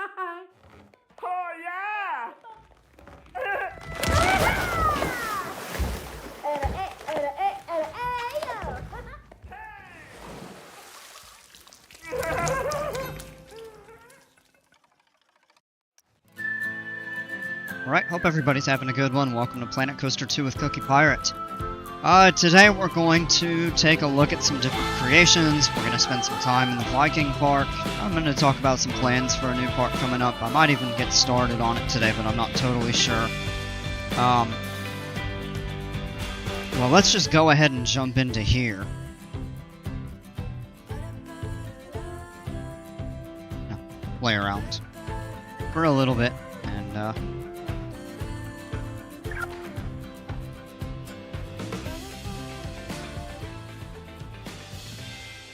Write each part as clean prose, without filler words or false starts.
Oh yeah! Alright, hope everybody's having a good one. Welcome to Planet Coaster 2 with Cookie Pirate. Today we're going to take a look at some different creations. We're going to spend some time in the Viking Park. I'm going to talk about some plans for a new park coming up. I might even get started on it today, but I'm not totally sure. Well, let's just go ahead and jump into here. No, play around for a little bit, and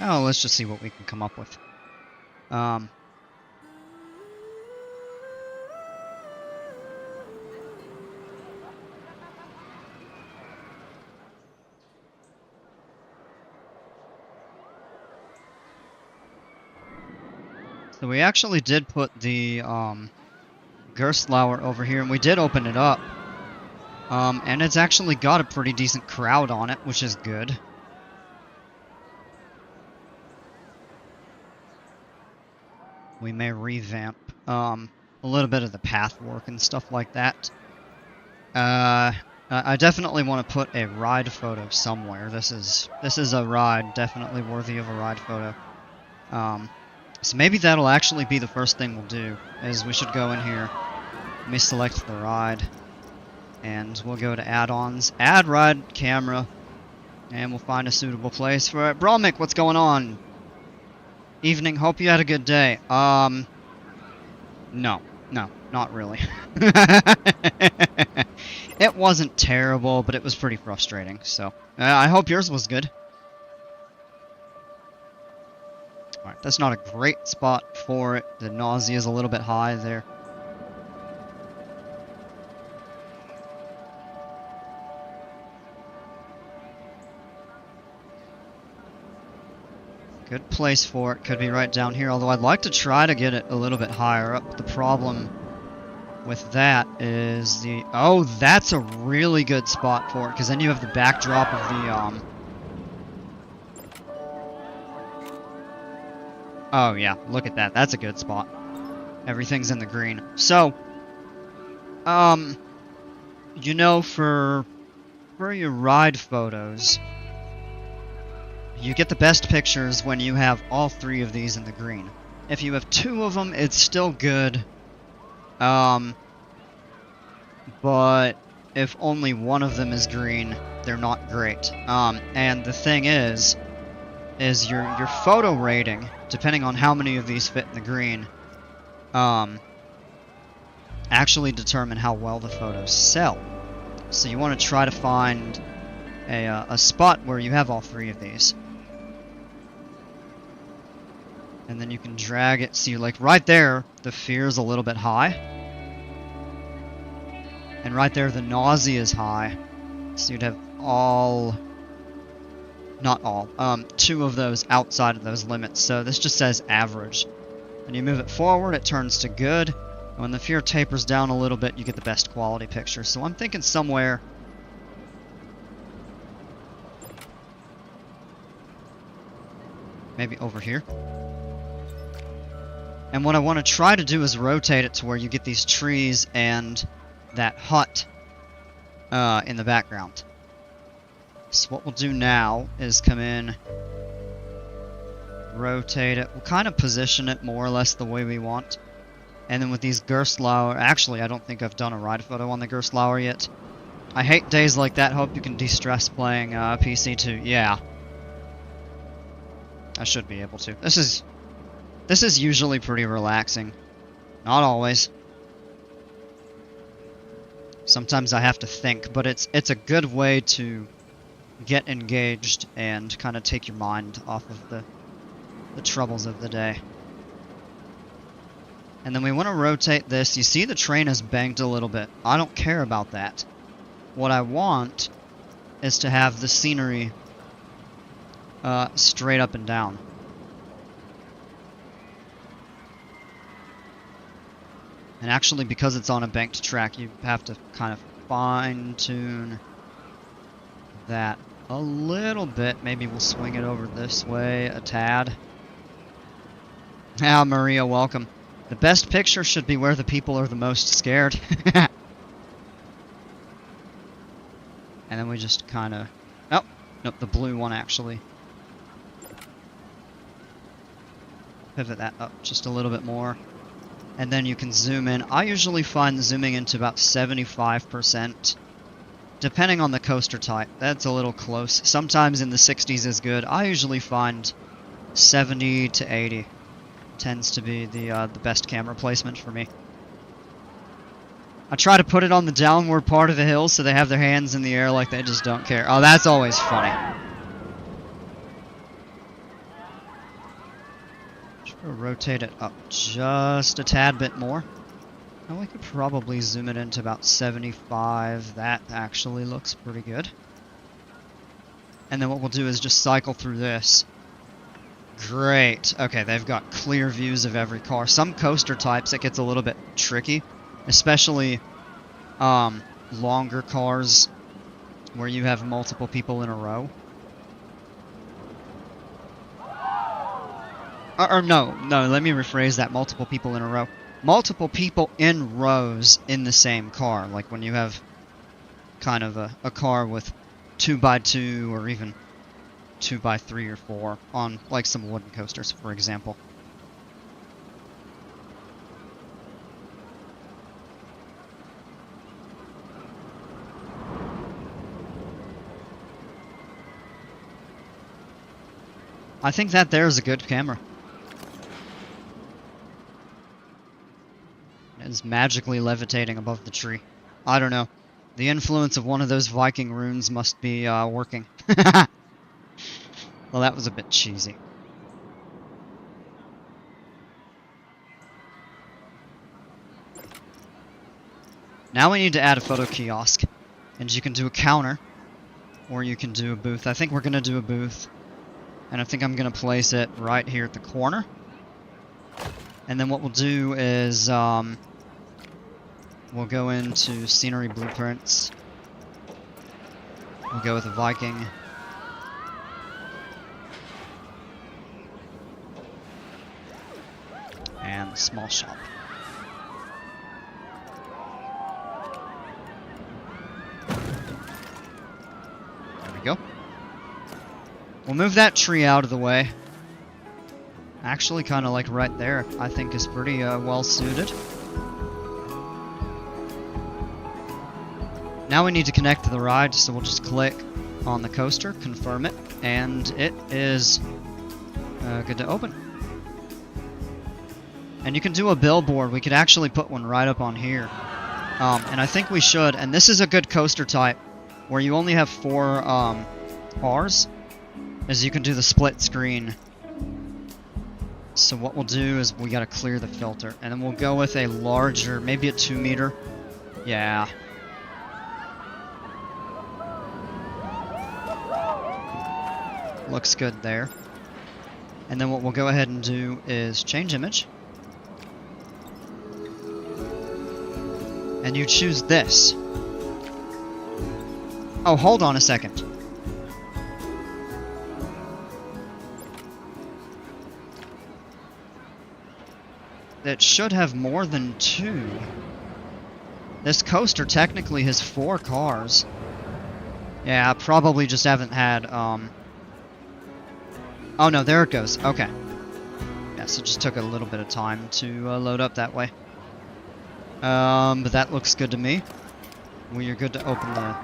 oh, let's just see what we can come up with. So we actually did put the Gerstlauer over here, and we did open it up. And it's actually got a pretty decent crowd on it, which is good. We may revamp a little bit of the path work and stuff like that. I definitely want to put a ride photo somewhere. This is a ride, definitely worthy of a ride photo. So maybe that'll actually be the first thing we'll do, is we should go in here, let me select the ride, and we'll go to add-ons, add ride camera, and we'll find a suitable place for it. Bromik, what's going on? Evening, hope you had a good day. No, not really. It wasn't terrible, but it was pretty frustrating, so I hope yours was good. Alright, that's not a great spot for it. The nausea is a little bit high there. Good place for it. Could be right down here, although I'd like to try to get it a little bit higher up. The problem with that is the... Oh, that's a really good spot for it, because then you have the backdrop of the... Oh, yeah, look at that. That's a good spot. Everything's in the green. So, you know, for your ride photos, you get the best pictures when you have all three of these in the green. If you have two of them, it's still good. But if only one of them is green, they're not great. And the thing is your photo rating, depending on how many of these fit in the green, actually determine how well the photos sell. So you want to try to find a spot where you have all three of these. And then you can drag it, see, like right there, the fear is a little bit high. And right there, the nausea is high. So you'd have not all, two of those outside of those limits. So this just says average. When you move it forward, it turns to good. And when the fear tapers down a little bit, you get the best quality picture. So I'm thinking somewhere... maybe over here. And what I want to try to do is rotate it to where you get these trees and that hut in the background. So what we'll do now is come in, rotate it. We'll kind of position it more or less the way we want. And then with these Gerstlauer, actually I don't think I've done a ride photo on the Gerstlauer yet. I hate days like that. Hope you can de-stress playing PC too. Yeah. I should be able to. This is usually pretty relaxing. Not always. Sometimes I have to think, but it's a good way to get engaged and kind of take your mind off of the troubles of the day. And then we want to rotate this. You see the train is banked a little bit. I don't care about that. What I want is to have the scenery straight up and down. And actually, because it's on a banked track, you have to kind of fine-tune that a little bit. Maybe we'll swing it over this way a tad. Ah, Maria, welcome. The best picture should be where the people are the most scared. And then we just kind of... Oh, nope, the blue one actually. Pivot that up just a little bit more. And then you can zoom in. I usually find zooming into about 75%. Depending on the coaster type. That's a little close. Sometimes in the 60s is good. I usually find 70 to 80 tends to be the best camera placement for me. I try to put it on the downward part of the hill so they have their hands in the air like they just don't care. Oh, that's always funny. Should we rotate it up just a tad bit more? And we could probably zoom it into about 75. That actually looks pretty good. And then what we'll do is just cycle through this. Great. Okay, they've got clear views of every car. Some coaster types, it gets a little bit tricky. Especially longer cars where you have multiple people in a row. Or no, let me rephrase that. Multiple people in a row. Multiple people in rows in the same car. Like when you have kind of a car with 2x2 or even 2x3 or 4 on like some wooden coasters, for example. I think that there is a good camera. It's magically levitating above the tree. I don't know. The influence of one of those Viking runes must be working. Well, that was a bit cheesy. Now we need to add a photo kiosk. And you can do a counter. Or you can do a booth. I think we're going to do a booth. And I think I'm going to place it right here at the corner. And then what we'll do is we'll go into scenery blueprints. We'll go with a Viking. And small shop. There we go. We'll move that tree out of the way. Actually, kind of like right there, I think is pretty well suited. Now we need to connect to the ride, so we'll just click on the coaster, confirm it, and it is good to open. And you can do a billboard. We could actually put one right up on here. And I think we should. And this is a good coaster type where you only have 4 cars, as you can do the split screen. So what we'll do is we gotta clear the filter, and then we'll go with a larger, maybe a 2 meter. Yeah. Looks good there. And then what we'll go ahead and do is change image. And you choose this. Oh, hold on a second. It should have more than 2. This coaster technically has 4 cars. Yeah, I probably just haven't had, Oh no, there it goes. Okay. Yeah, so it just took a little bit of time to load up that way. But that looks good to me. Well, you're good to open the...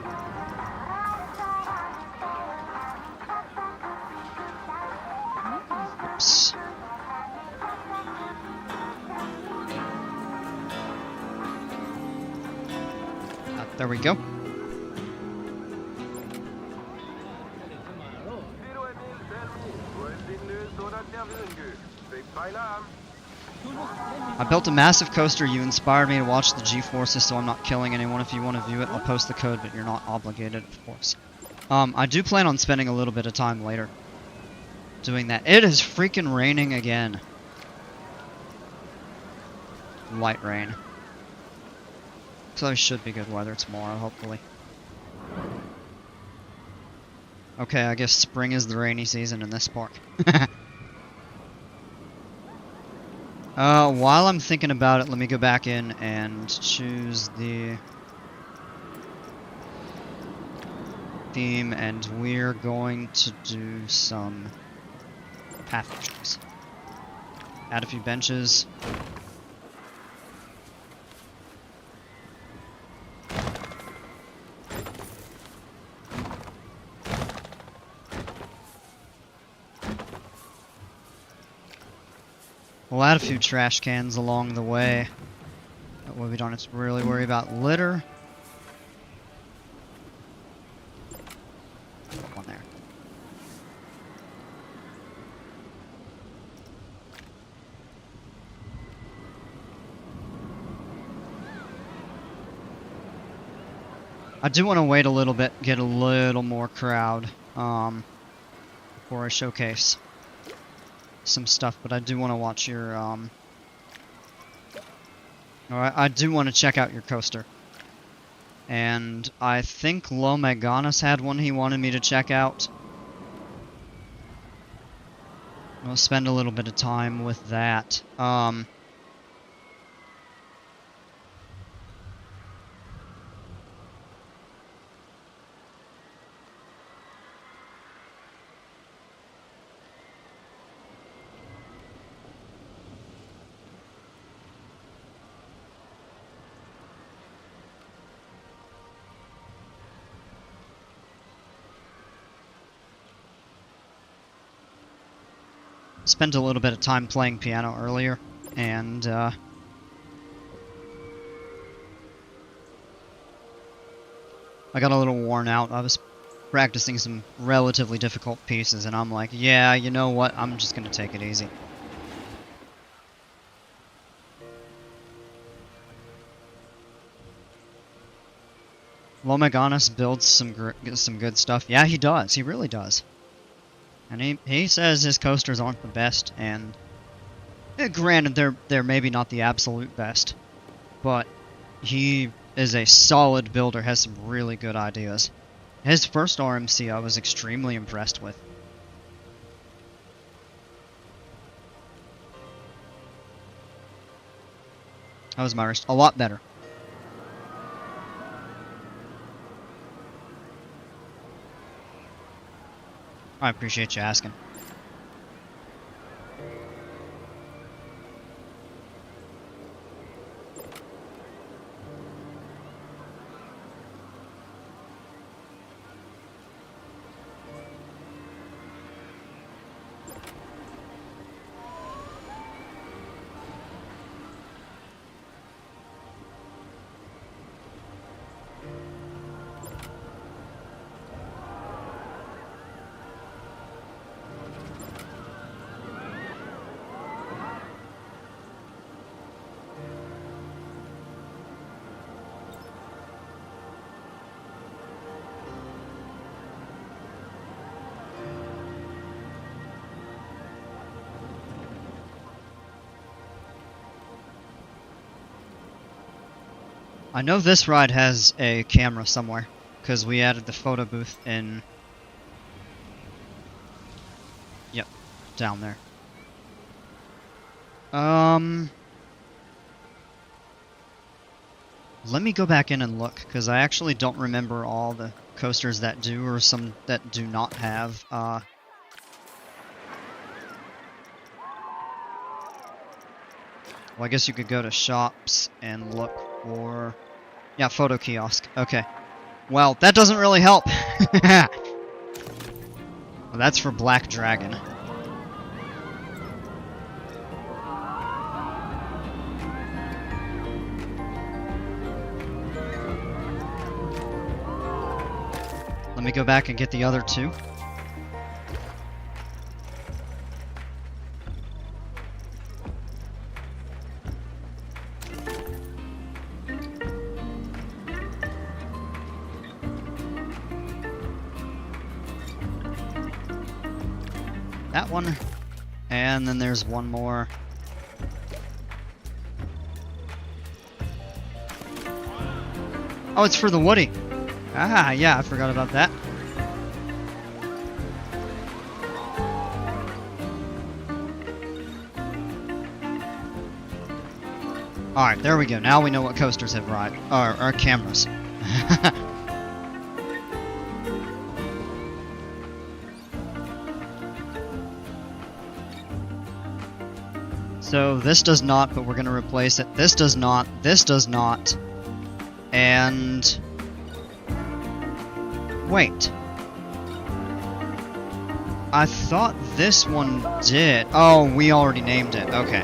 Oops. There we go. I built a massive coaster. You inspired me to watch the G-forces, so I'm not killing anyone. If you want to view it, I'll post the code, but you're not obligated, of course. I do plan on spending a little bit of time later doing that. It is freaking raining again. Light rain. So it should be good weather tomorrow, hopefully. Okay, I guess spring is the rainy season in this park. While I'm thinking about it, let me go back in and choose the theme, and we're going to do some path pictures. Add a few benches. We'll add a few trash cans along the way. That way we don't have to really worry about litter. Put one there. I do want to wait a little bit, get a little more crowd, before I showcase some stuff, but I do want to watch your, I do want to check out your coaster. And I think Lomeganis had one he wanted me to check out. We'll spend a little bit of time with that. Spent a little bit of time playing piano earlier, and I got a little worn out. I was practicing some relatively difficult pieces, and I'm like, yeah, you know what, I'm just gonna take it easy. Lomeganis builds some good stuff. Yeah, he does. He really does. And he says his coasters aren't the best, and granted, they're maybe not the absolute best, but he is a solid builder, has some really good ideas. His first RMC I was extremely impressed with. That was my wrist. A lot better. I appreciate you asking. I know this ride has a camera somewhere, because we added the photo booth in... Yep, down there. Let me go back in and look, because I actually don't remember all the coasters that do, or some that do not have, Well, I guess you could go to shops and look for... Yeah, photo kiosk. Okay. Well, that doesn't really help. Well, that's for Black Dragon. Let me go back and get the other two. That one, and then there's one more. Oh, it's for the Woody. Ah, yeah, I forgot about that. Alright, there we go. Now we know what coasters have ride. Or cameras. So this does not, but we're going to replace it. This does not. This does not. And... Wait. I thought this one did. Oh, we already named it. Okay.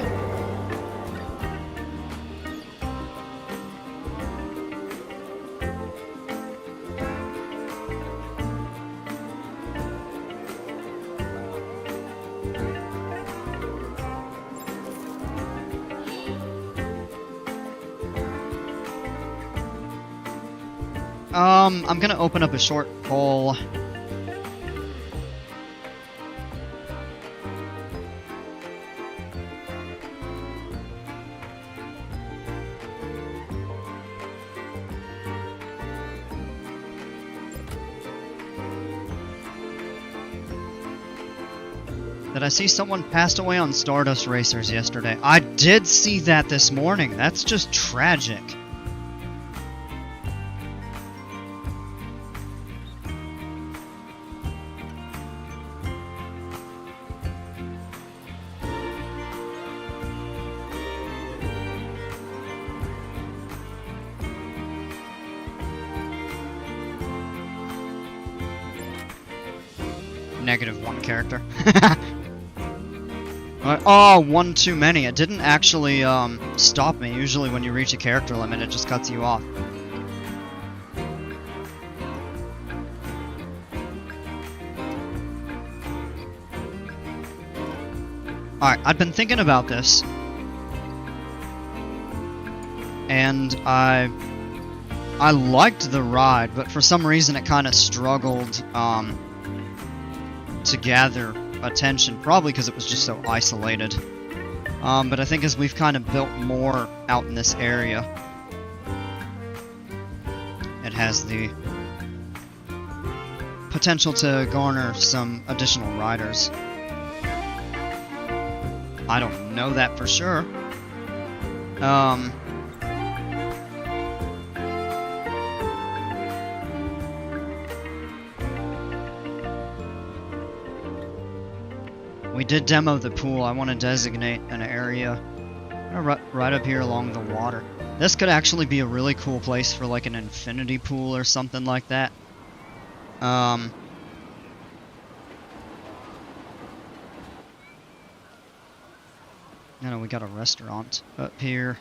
I'm gonna open up a short poll. Did I see someone passed away on Stardust Racers yesterday? I did see that this morning. That's just tragic. -1 character. Oh, one too many. It didn't actually stop me. Usually when you reach a character limit, it just cuts you off. Alright, I've been thinking about this. And I liked the ride, but for some reason it kind of struggled to gather attention, probably because it was just so isolated. But I think as we've kind of built more out in this area, it has the potential to garner some additional riders. I don't know that for sure. We did demo the pool. I want to designate an area right up here along the water. This could actually be a really cool place for like an infinity pool or something like that. No, we got a restaurant up here.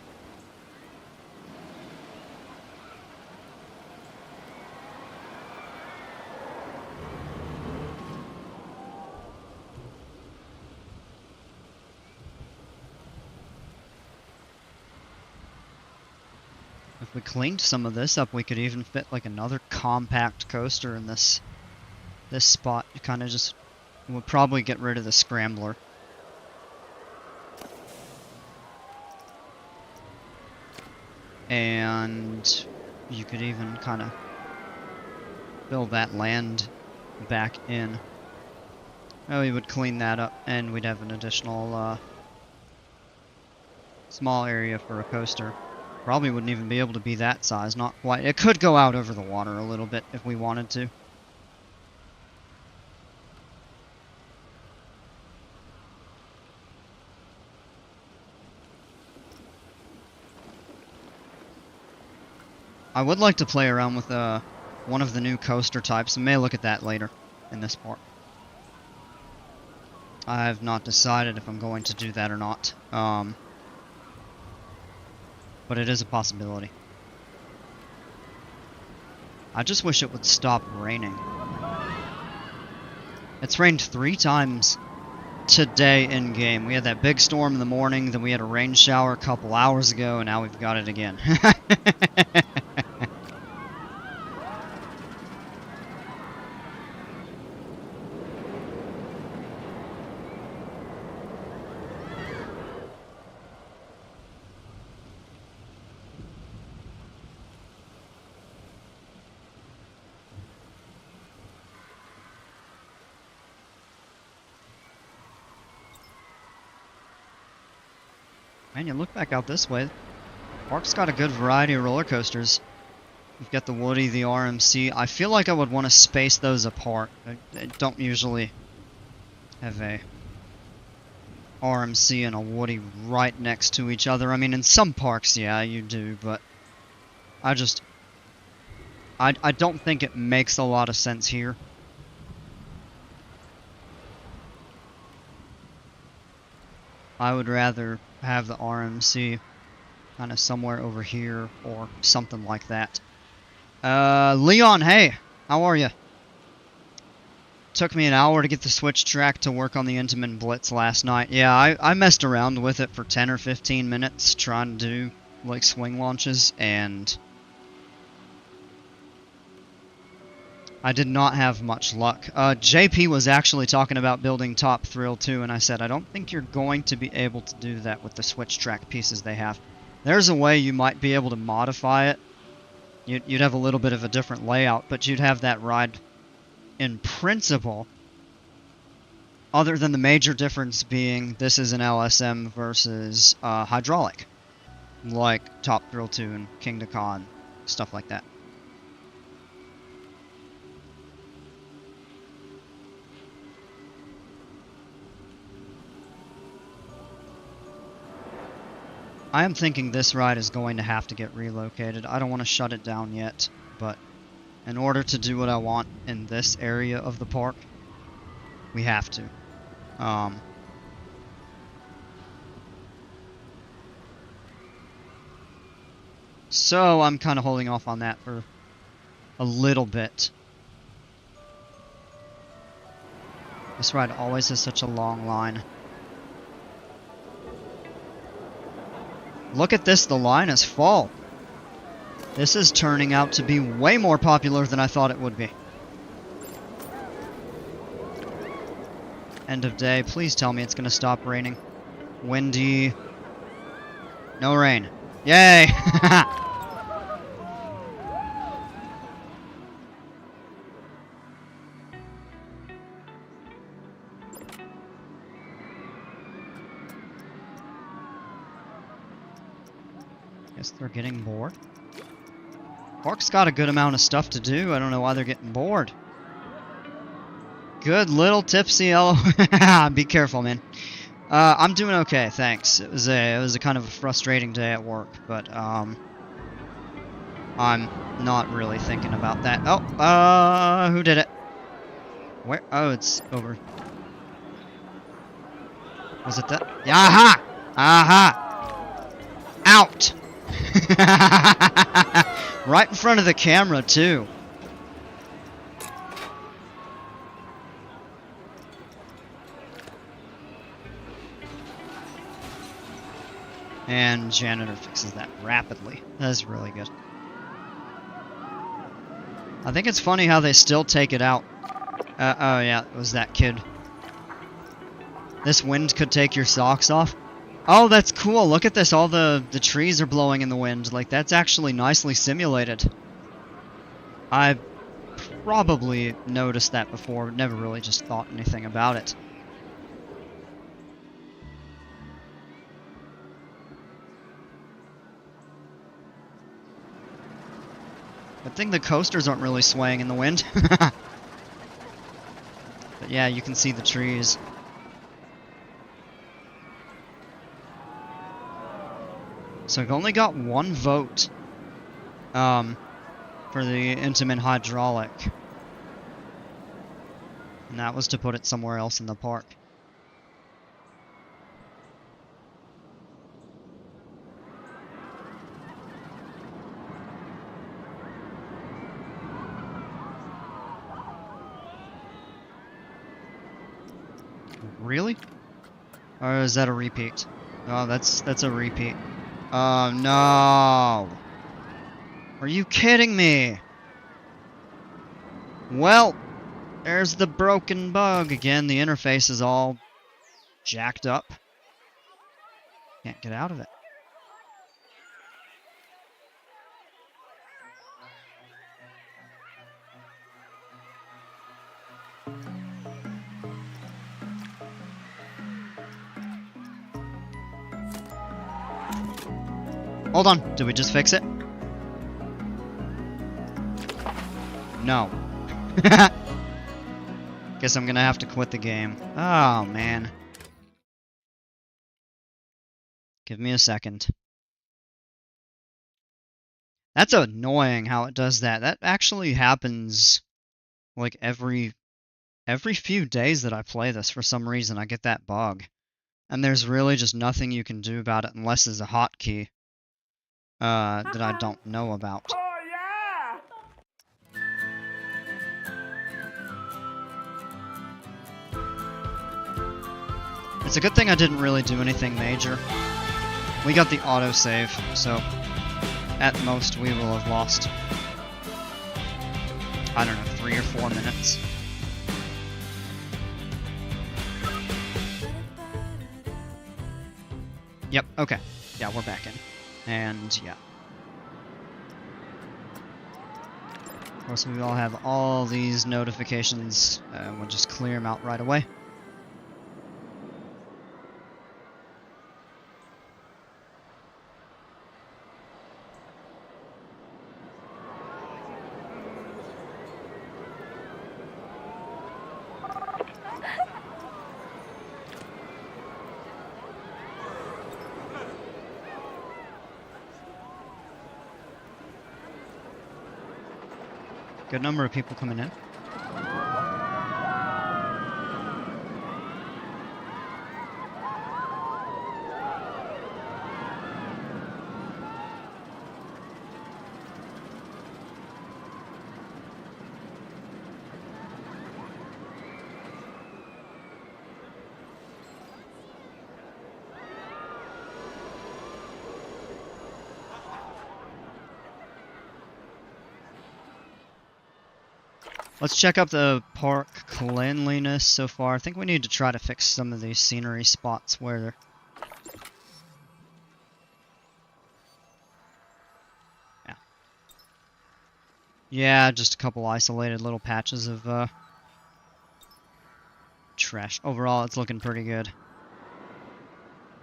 If we cleaned some of this up, we could even fit like another compact coaster in this spot. You kind of just would probably get rid of the scrambler. And you could even kind of fill that land back in. Oh, we would clean that up, and we'd have an additional small area for a coaster. Probably wouldn't even be able to be that size, not quite. It could go out over the water a little bit if we wanted to. I would like to play around with one of the new coaster types. I may look at that later in this part. I have not decided if I'm going to do that or not. But it is a possibility. I just wish it would stop raining. It's rained 3 times today in game. We had that big storm in the morning, then we had a rain shower a couple hours ago, and now we've got it again. Man, you look back out this way. Park's got a good variety of roller coasters. You've got the Woody, the RMC. I feel like I would want to space those apart. I don't usually have a RMC and a Woody right next to each other. I mean, in some parks, yeah, you do, but I don't think it makes a lot of sense here. I would rather have the RMC kind of somewhere over here or something like that. Leon, hey, how are you? Took me an hour to get the switch track to work on the Intamin Blitz last night. Yeah, I messed around with it for 10 or 15 minutes trying to do, like, swing launches, and I did not have much luck. JP was actually talking about building Top Thrill 2, and I said, I don't think you're going to be able to do that with the switch track pieces they have. There's a way you might be able to modify it. You'd have a little bit of a different layout, but you'd have that ride in principle, other than the major difference being this is an LSM versus hydraulic, like Top Thrill 2 and King to Con, stuff like that. I am thinking this ride is going to have to get relocated. I don't want to shut it down yet, but in order to do what I want in this area of the park, we have to. So I'm kind of holding off on that for a little bit. This ride always has such a long line. Look at this, the line is full. This is turning out to be way more popular than I thought it would be. End of day, please tell me it's gonna stop raining. Windy. No rain. Yay! Guess they're getting bored. Park's got a good amount of stuff to do. I don't know why they're getting bored. Good little tipsy LO. Be careful, man. I'm doing okay, thanks. It was a kind of a frustrating day at work, but I'm not really thinking about that. Oh, who did it? Where? Oh, it's over. Was it that? Yeah, aha! Aha! Out! Right in front of the camera, too. And janitor fixes that rapidly. That's really good. I think it's funny how they still take it out. Oh yeah, it was that kid. This wind could take your socks off. Oh, that's cool. Look at this. All the trees are blowing in the wind. Like, that's actually nicely simulated. I probably noticed that before, but never really just thought anything about it. Good thing the coasters aren't really swaying in the wind. But yeah, you can see the trees. So I've only got one vote for the Intamin hydraulic. And that was to put it somewhere else in the park. Really? Or is that a repeat? Oh, that's a repeat. Oh no! Are you kidding me? Well, there's the broken bug again. The interface is all jacked up. Can't get out of it. Hold on, did we just fix it? No. Guess I'm gonna have to quit the game. Oh, man. Give me a second. That's annoying how it does that. That actually happens, like, every few days that I play this. For some reason, I get that bug. And there's really just nothing you can do about it unless there's a hotkey that I don't know about. Oh, yeah! It's a good thing I didn't really do anything major. We got the autosave, so at most we will have lost, I don't know, 3 or 4 minutes. Yep, okay. Yeah, we're back in. And, yeah. Of course, we all have all these notifications, and we'll just clear them out right away. Good number of people coming in. Let's check up the park cleanliness so far. I think we need to try to fix some of these scenery spots where they're... Yeah. Yeah, just a couple isolated little patches of trash. Overall, it's looking pretty good.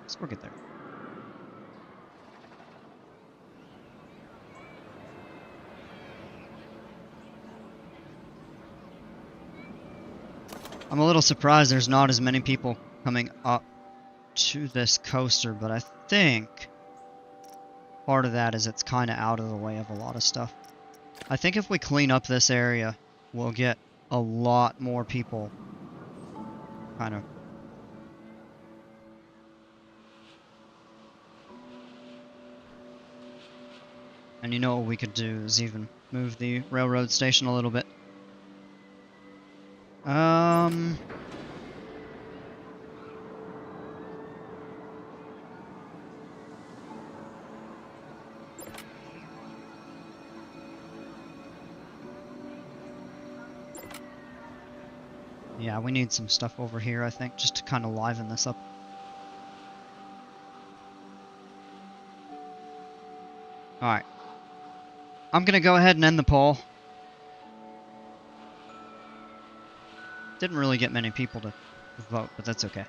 So we'll get there. I'm a little surprised there's not as many people coming up to this coaster, but I think part of that is it's kind of out of the way of a lot of stuff. I think if we clean up this area, we'll get a lot more people kind of... And you know what we could do is even move the railroad station a little bit. Yeah, we need some stuff over here, I think, just to kind of liven this up. Alright. I'm gonna go ahead and end the poll. Didn't really get many people to vote, but that's okay.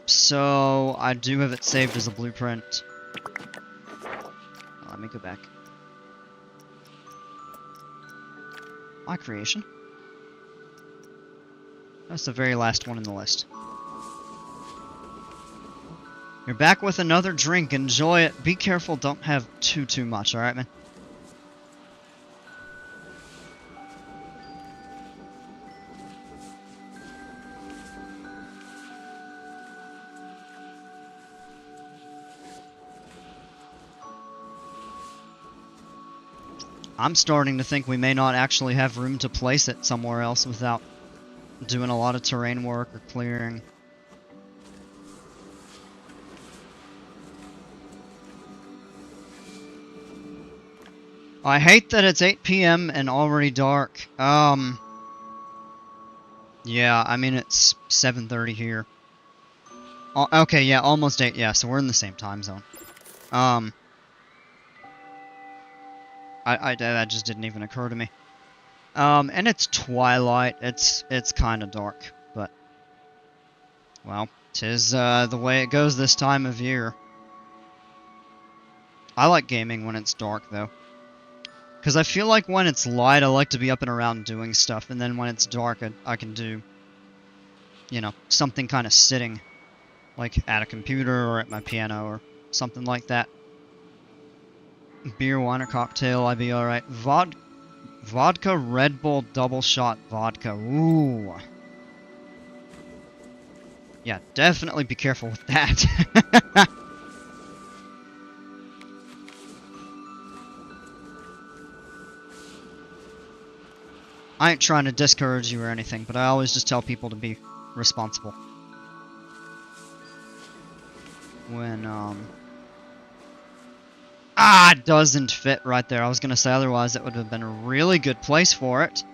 So I do have it saved as a blueprint. Let me go back. My creation. That's the very last one in the list. You're back with another drink. Enjoy it. Be careful. Don't have too much. Alright, man? I'm starting to think we may not actually have room to place it somewhere else without doing a lot of terrain work or clearing. I hate that it's 8 p.m. and already dark. Yeah, I mean, it's 7:30 here. Okay, yeah, almost 8, yeah, so we're in the same time zone. That just didn't even occur to me. And it's twilight, it's kind of dark, but, well, 'tis, the way it goes this time of year. I like gaming when it's dark, though. Because I feel like when it's light, I like to be up and around doing stuff, and then when it's dark, I can do, you know, something kind of sitting. Like at a computer or at my piano or something like that. Beer, wine, or cocktail, I'd be alright. Vodka, Red Bull, double shot vodka. Ooh. Yeah, definitely be careful with that. I ain't trying to discourage you or anything, but I always just tell people to be responsible. When, Ah, it doesn't fit right there. I was gonna say otherwise it would have been a really good place for it.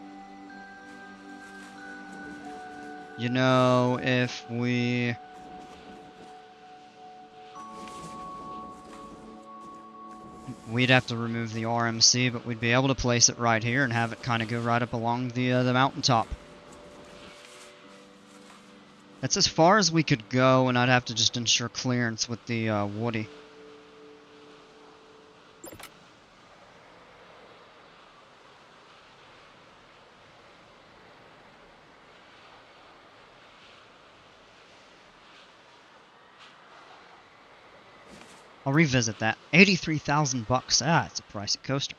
You know, if we... We'd have to remove the RMC, but we'd be able to place it right here and have it kind of go right up along the mountaintop. That's as far as we could go, and I'd have to just ensure clearance with the Woody. I'll revisit that. 83,000 bucks. Ah, it's a pricey coaster.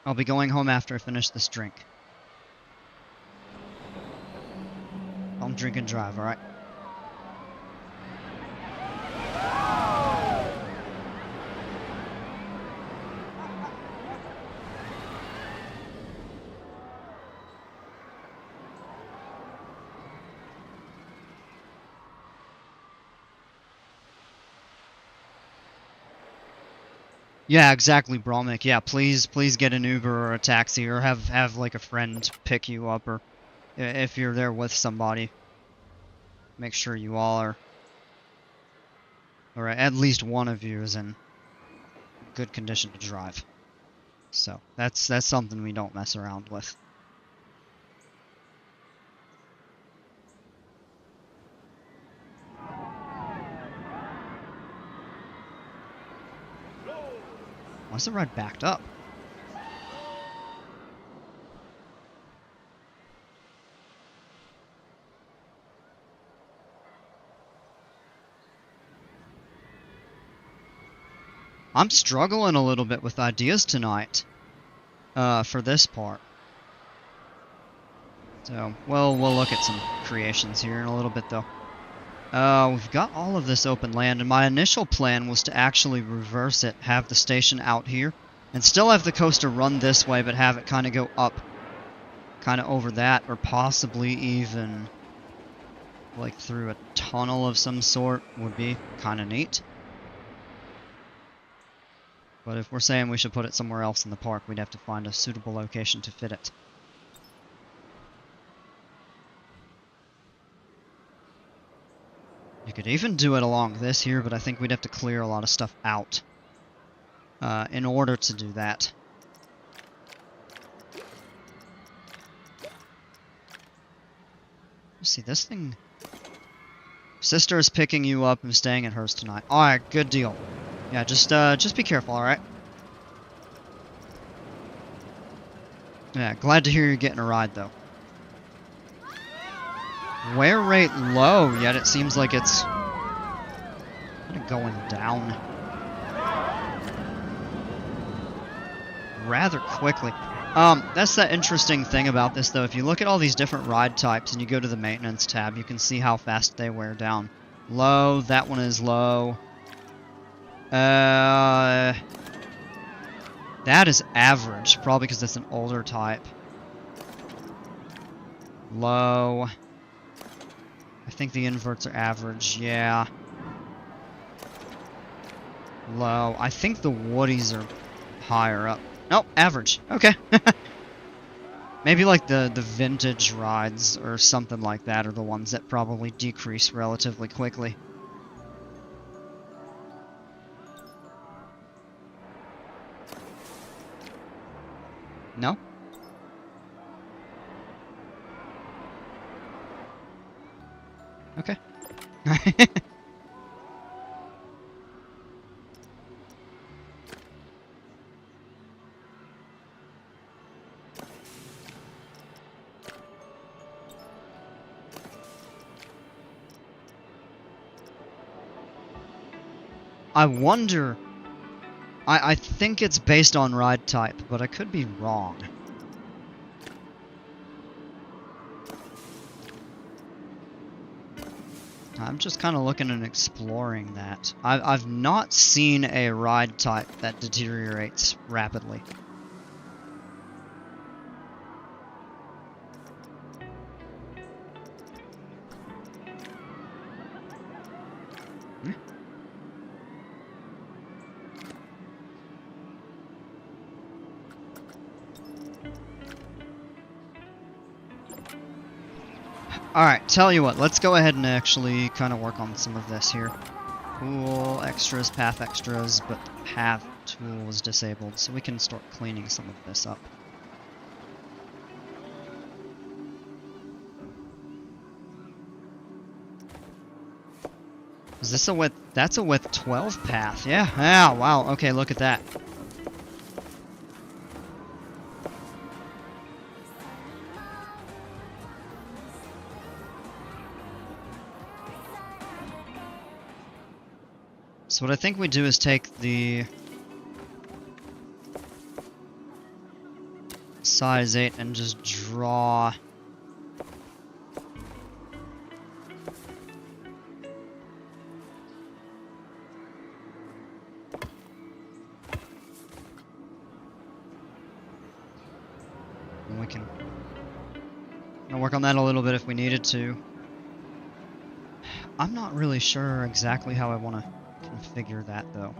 I'll be going home after I finish this drink. Don't drink and drive, alright? Yeah, exactly, Bromik. Yeah, please get an Uber or a taxi, or have like a friend pick you up, or if you're there with somebody, make sure you all are, or at least one of you is in good condition to drive. So that's something we don't mess around with. Why's the ride backed up? I'm struggling a little bit with ideas tonight, for this part. So, well, we'll look at some creations here in a little bit, though. We've got all of this open land, and my initial plan was to actually reverse it, have the station out here, and still have the coaster run this way, but have it kind of go up, kind of over that, or possibly even, like, through a tunnel of some sort would be kind of neat. But if we're saying we should put it somewhere else in the park, we'd have to find a suitable location to fit it. You could even do it along this here, but I think we'd have to clear a lot of stuff out in order to do that. Let's see, this thing... Sister is picking you up and staying at hers tonight. Alright, good deal. Yeah, just be careful, alright? Yeah, glad to hear you're getting a ride, though. Wear rate low, yet it seems like it's kind of going down rather quickly. That's the interesting thing about this, though. If you look at all these different ride types and you go to the maintenance tab, you can see how fast they wear down. Low, that one is low. That is average, probably because it's an older type. Low. I think the inverts are average, yeah. Low. I think the Woodies are higher up. Nope, average. Okay. Maybe like the vintage rides or something like that are the ones that probably decrease relatively quickly. No? Okay. I wonder... I think it's based on ride type, but I could be wrong. I'm just kind of looking and exploring that. I've not seen a ride type that deteriorates rapidly. Alright, tell you what, let's go ahead and actually kind of work on some of this here. Cool, extras, path extras, but the path tool is disabled, so we can start cleaning some of this up. Is this a width? That's a width 12 path, yeah. Ah, wow, okay, look at that. So what I think we do is take the size 8 and just draw and we can work on that a little bit if we needed to. I'm not really sure exactly how I want to configure that though.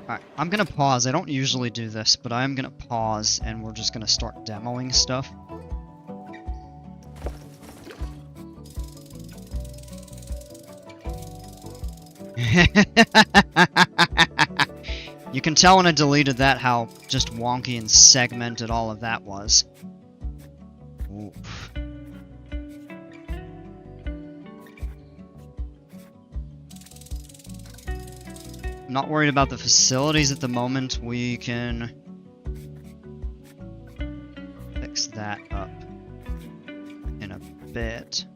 Alright, I'm gonna pause. I don't usually do this, but I am gonna pause and we're just gonna start demoing stuff. You can tell when I deleted that how just wonky and segmented all of that was. Oof. I'm not worried about the facilities at the moment. We can fix that up in a bit.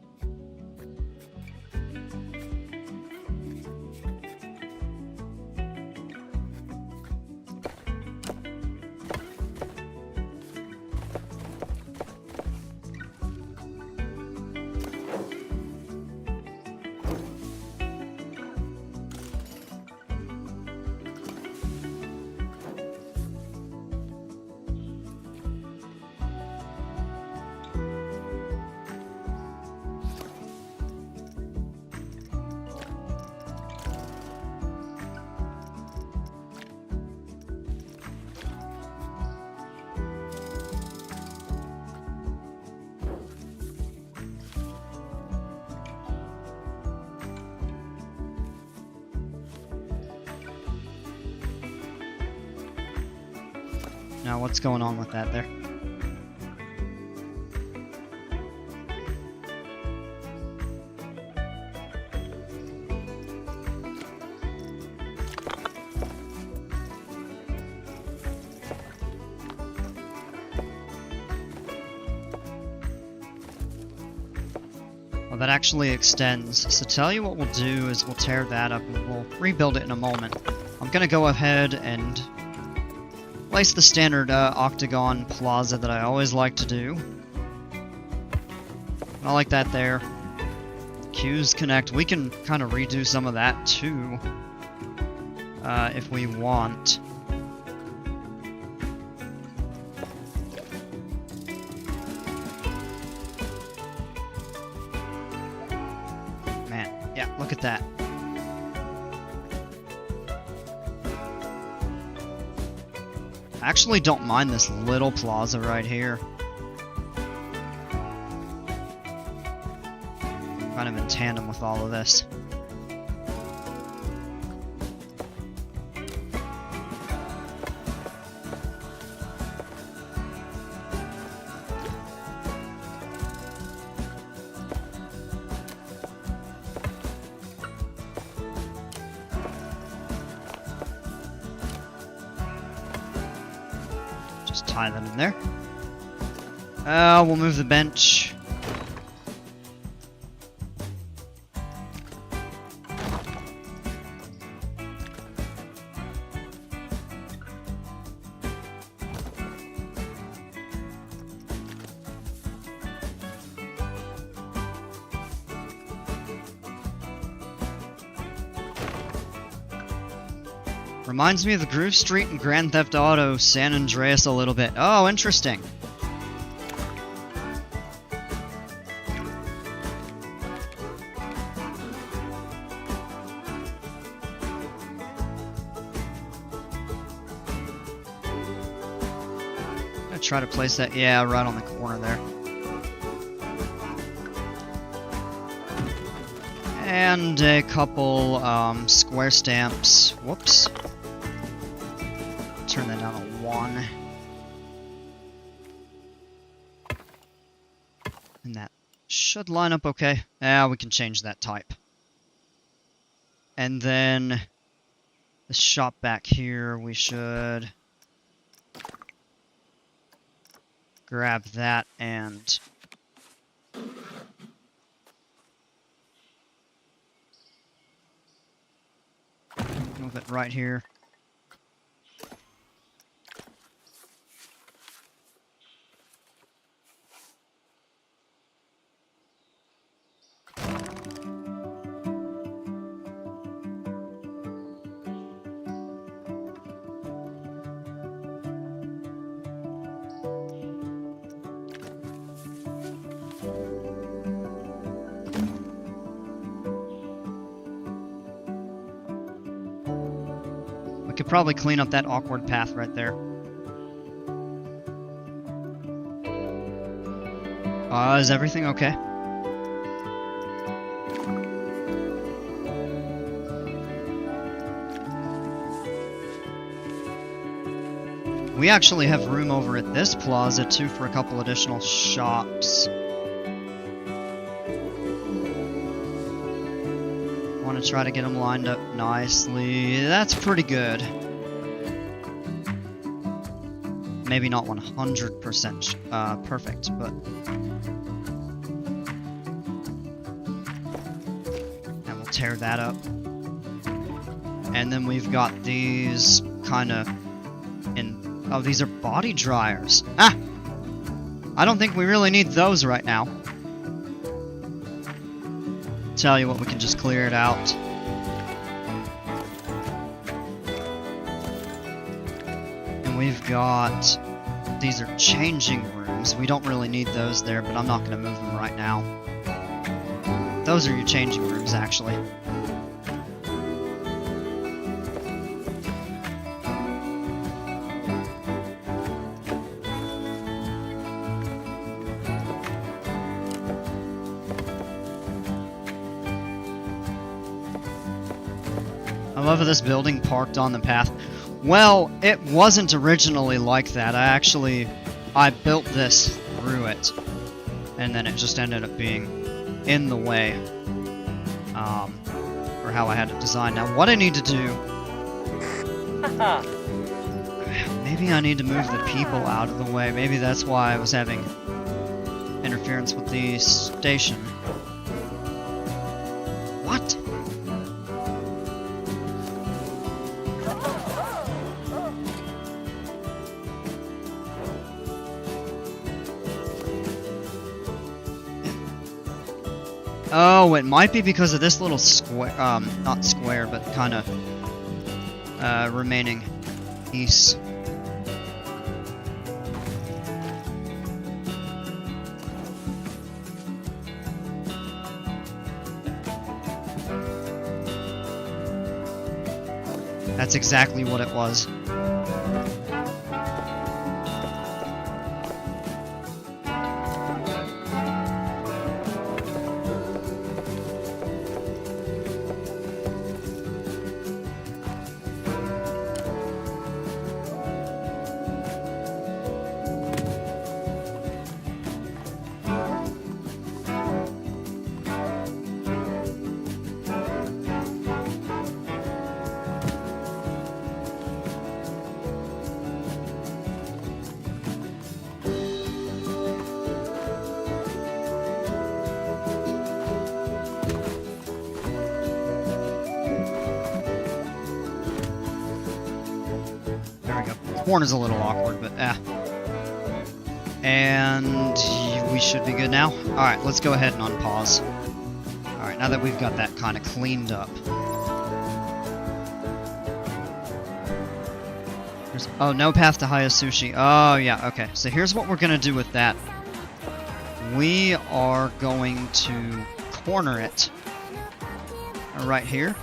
Now, what's going on with that there? Well, that actually extends. So tell you what we'll do is we'll tear that up and we'll rebuild it in a moment. I'm gonna go ahead and place the standard octagon plaza that I always like to do. I like that there. Queues connect. We can kind of redo some of that too, if we want. Man, yeah, look at that. I actually don't mind this little plaza right here. Kind of in tandem with all of this. Just tie that in there. We'll move the bench. Reminds me of the Groove Street and Grand Theft Auto San Andreas a little bit. Oh, interesting. I'm gonna try to place that, yeah, right on the corner there. And a couple square stamps. Whoops. Turn that down to 1. And that should line up okay. Yeah, we can change that type. And then the shop back here, we should grab that and move it right here. Could probably clean up that awkward path right there. Is everything okay? We actually have room over at this plaza too for a couple additional shops. Want to try to get them lined up nicely. That's pretty good. Maybe not 100% perfect, but... And we'll tear that up. And then we've got these kind of in... Oh, these are body dryers. Ah! I don't think we really need those right now. Tell you what, we can just clear it out. And we've got... These are changing rooms. We don't really need those there, but I'm not going to move them right now. Those are your changing rooms, actually. I love this building parked on the path. Well, it wasn't originally like that. I built this through it. And then it just ended up being in the way for how I had it designed. Now, what I need to do... Maybe I need to move the people out of the way. Maybe that's why I was having interference with the station. What? Oh, it might be because of this little square, not square, but kind of, remaining piece. That's exactly what it was. corner's a little awkward, but And we should be good now. Alright, let's go ahead and unpause. Alright, now that we've got that kind of cleaned up. Oh, no path to Haya Sushi. Oh, yeah, okay. So here's what we're going to do with that. We are going to corner it right here.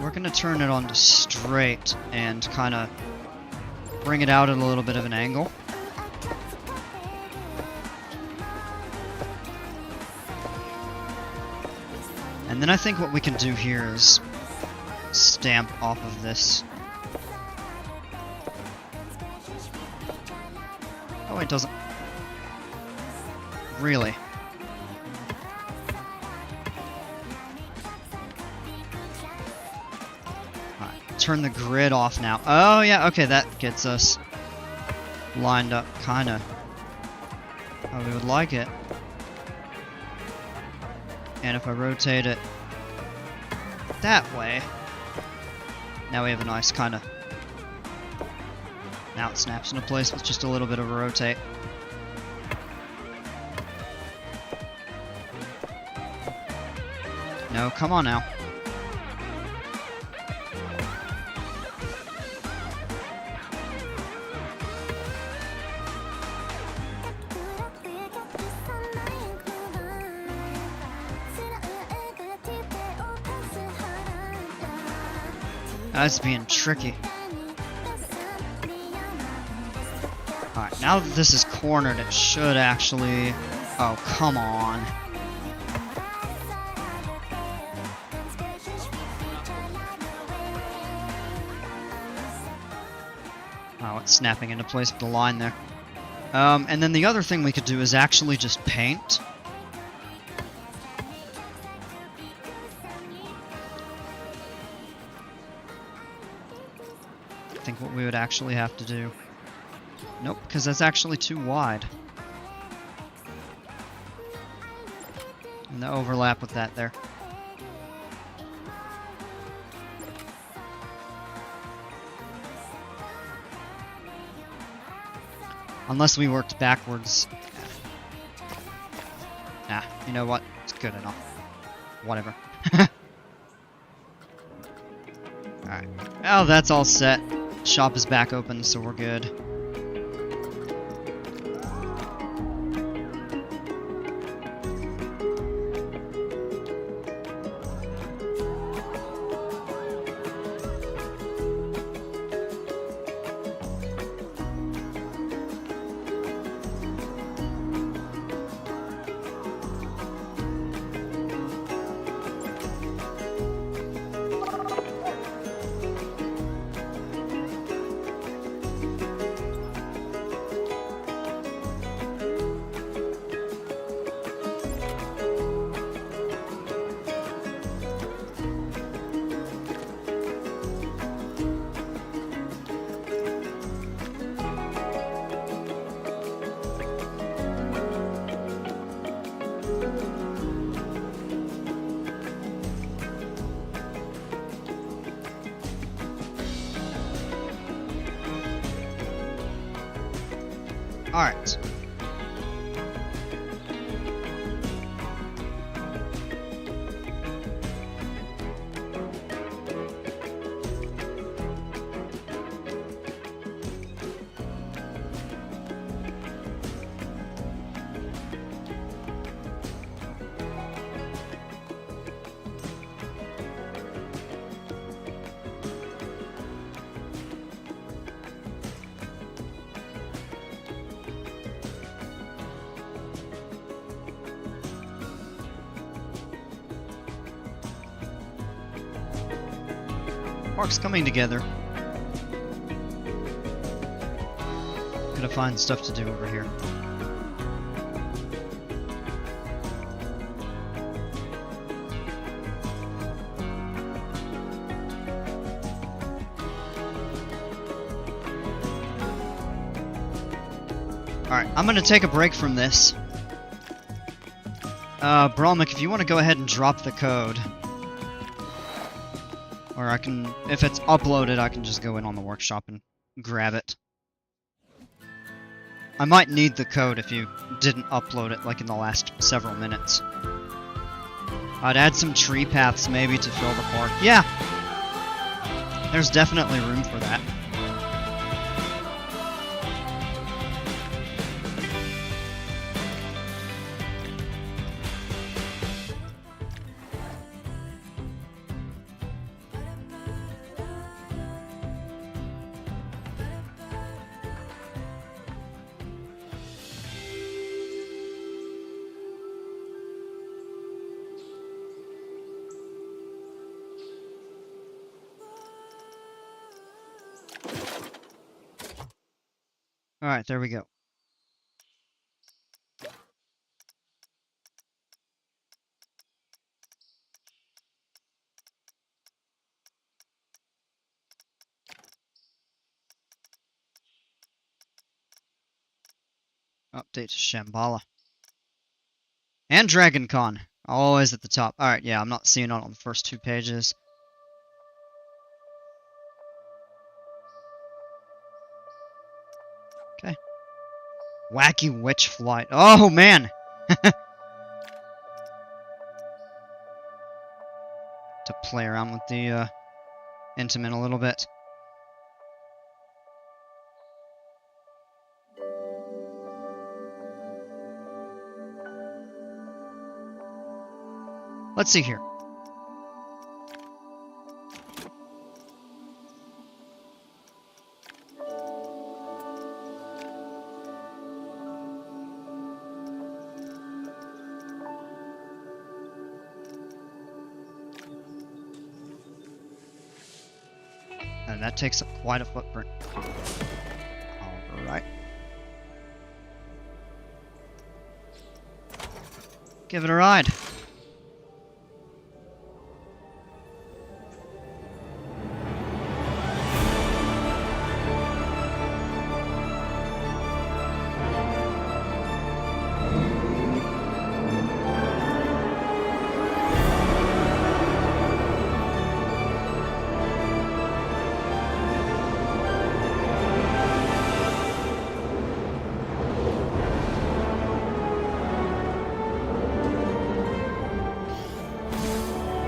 We're going to turn it on to straight and kind of bring it out at a little bit of an angle. And then I think what we can do here is stamp off of this. Oh, it doesn't. Really? Alright, turn the grid off now. Oh, yeah, okay, that gets us lined up kind of how we would like it. And if I rotate it that way, now we have a nice kind of... Now it snaps into place with just a little bit of a rotate. No, come on now. That's being tricky. Alright, now that this is cornered, it should actually... Oh, come on. Oh, it's snapping into place with the line there. And then the other thing we could do is actually just paint. I think what we would actually have to do... Nope, because that's actually too wide. And the overlap with that there. Unless we worked backwards. Nah, you know what? It's good enough. Whatever. Alright. Well, that's all set. Shop is back open, so we're good. Alright. Park's coming together. Gotta find stuff to do over here. Alright, I'm gonna take a break from this. Bromik, if you want to go ahead and drop the code. Or I can, if it's uploaded, I can just go in on the workshop and grab it. I might need the code if you didn't upload it like in the last several minutes. I'd add some tree paths maybe to fill the park. Yeah! There's definitely room for that. Alright, there we go. Update to Shambhala. And Dragon Con. Always at the top. Alright, yeah, I'm not seeing it on the first 2 pages. Okay. Wacky Witch Flight. Oh, man! To play around with the Intamin a little bit. Let's see here. And that takes up quite a footprint. Alright. Give it a ride.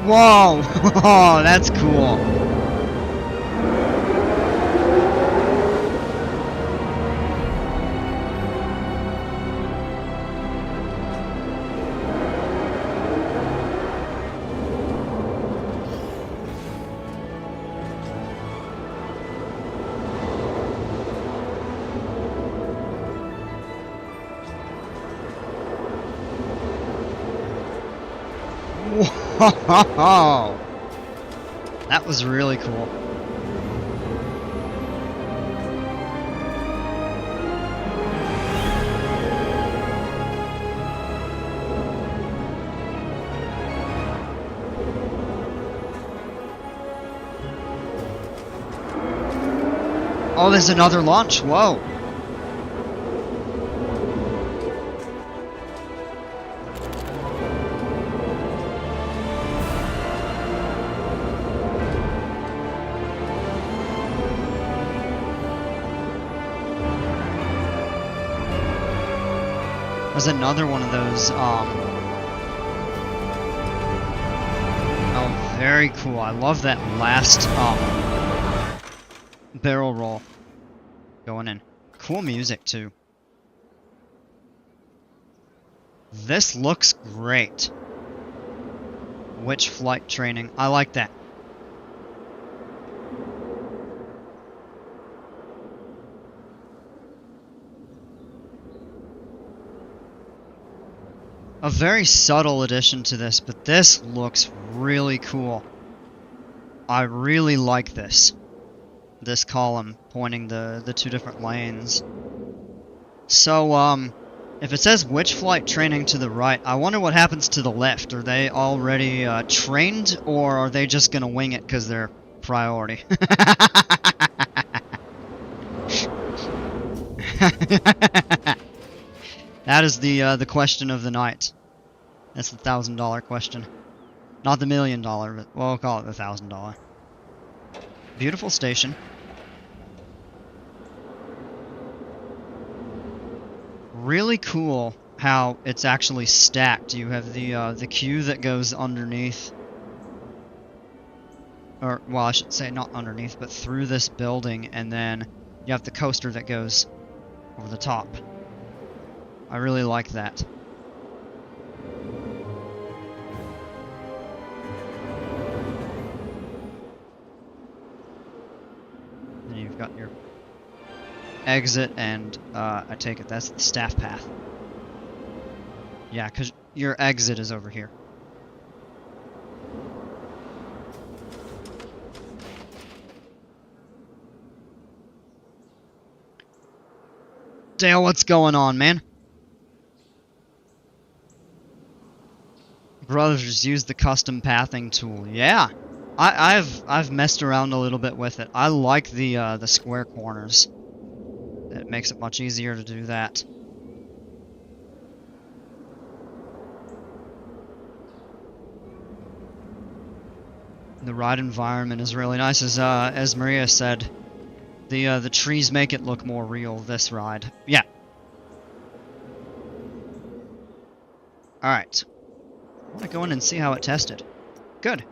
Whoa! Oh, that's cool. Whoa! That was really cool. Oh, there's another launch. Whoa. There's another one of those, oh, very cool. I love that last, barrel roll going in. Cool music, too. This looks great. Witch flight training. I like that. A very subtle addition to this, but this looks really cool. I really like this. This column pointing the 2 different lanes. So, if it says witch flight training to the right, I wonder what happens to the left. Are they already trained, or are they just gonna wing it because they're priority? That is the question of the night. That's the $1,000 question. Not the $1 million, but we'll call it the $1,000. Beautiful station. really cool how it's actually stacked. You have the queue that goes underneath, or well, I should say not underneath, but through this building, and then you have the coaster that goes over the top. I really like that. Then you've got your exit, and I take it that's the staff path. Yeah, because your exit is over here. Dale, what's going on, man? Brothers use the custom pathing tool. Yeah, I've messed around a little bit with it. I like the square corners. It makes it much easier to do that. The ride environment is really nice, as Maria said. The trees make it look more real. This ride, yeah. All right. I want to go in and see how it tested. Good.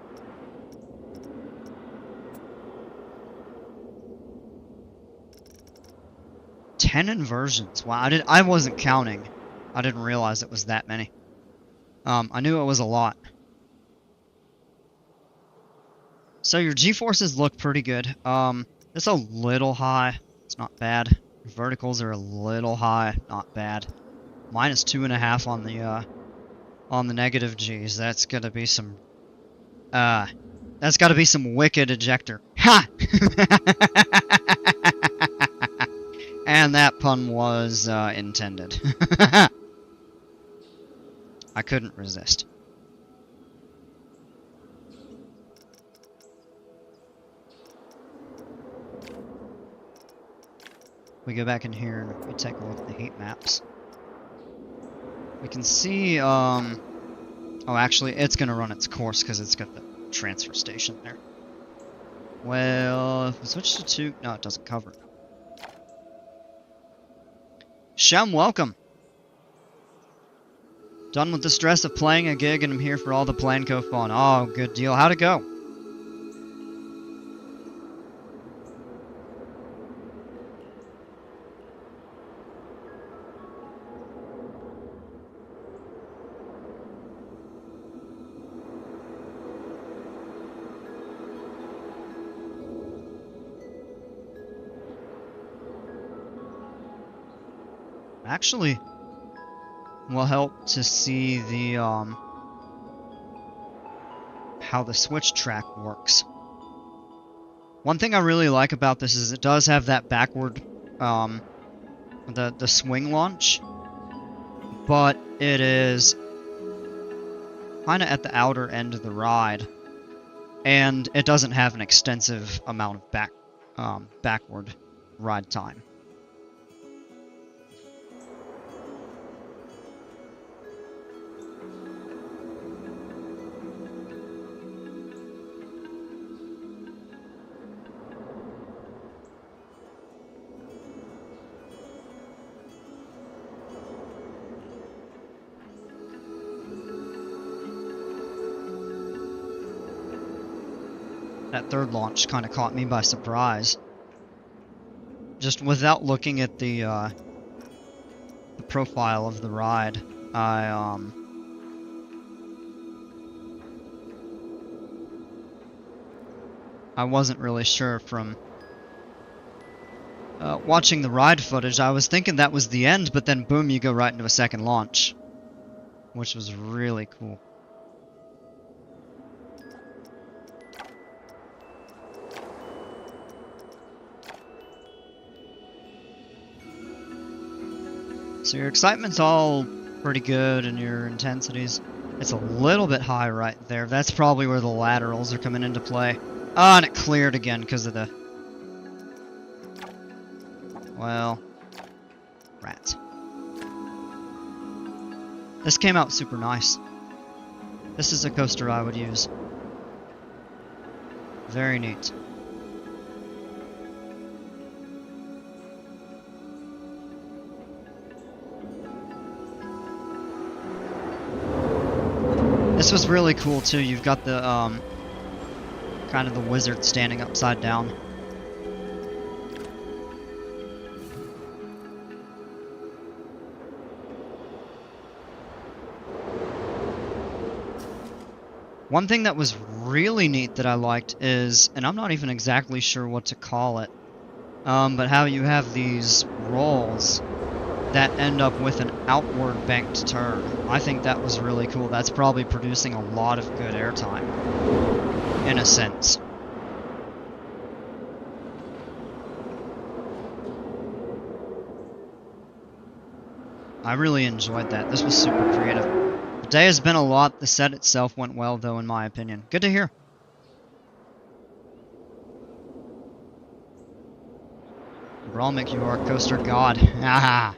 Ten inversions. Wow, I wasn't counting. I didn't realize it was that many. I knew it was a lot. So your G-forces look pretty good. It's a little high. It's not bad. Verticals are a little high. Not bad. Minus 2.5 on the negative G's. That's gonna be some. That's gotta be some wicked ejector. Ha! And that pun was intended. I couldn't resist. We go back in here and we take a look at the heat maps. We can see, oh, actually, it's gonna run its course because it's got the transfer station there. Well, if we switch to 2, no, it doesn't cover it. Shem, welcome. Done with the stress of playing a gig and I'm here for all the Planco fun. Oh, good deal. How'd it go? Actually, will help to see the how the switch track works. One thing I really like about this is it does have that backward the swing launch, but it is kind of at the outer end of the ride, and it doesn't have an extensive amount of backward ride time. That third launch kind of caught me by surprise. Just without looking at the profile of the ride, I wasn't really sure from watching the ride footage. I was thinking that was the end, but then boom, you go right into a second launch, which was really cool. So your excitement's all pretty good and your intensities. It's a little bit high right there. That's probably where the laterals are coming into play. Ah, and it cleared again because of the... Well... Rats. This came out super nice. This is a coaster I would use. Very neat. was really cool too. You've got the kind of the wizard standing upside down. One thing that was really neat that I liked is, and I'm not even exactly sure what to call it, but how you have these rolls that end up with an outward banked turn. I think that was really cool. That's probably producing a lot of good airtime, in a sense. I really enjoyed that. This was super creative. The day has been a lot. The set itself went well, though, in my opinion. Good to hear. Bralmick, you are coaster god. Haha.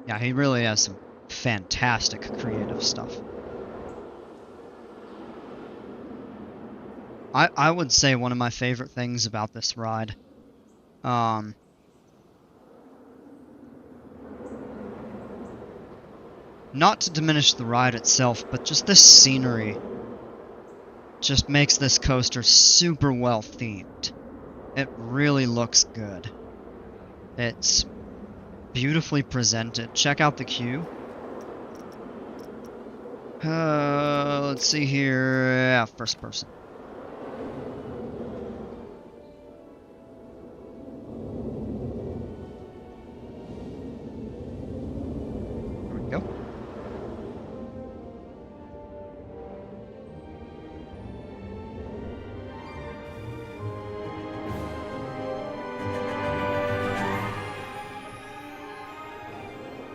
Yeah, he really has some fantastic creative stuff. I would say one of my favorite things about this ride, not to diminish the ride itself, but just this scenery just makes this coaster super well themed. It really looks good. It's beautifully presented. Check out the queue. Let's see here. Yeah, first person. There we go.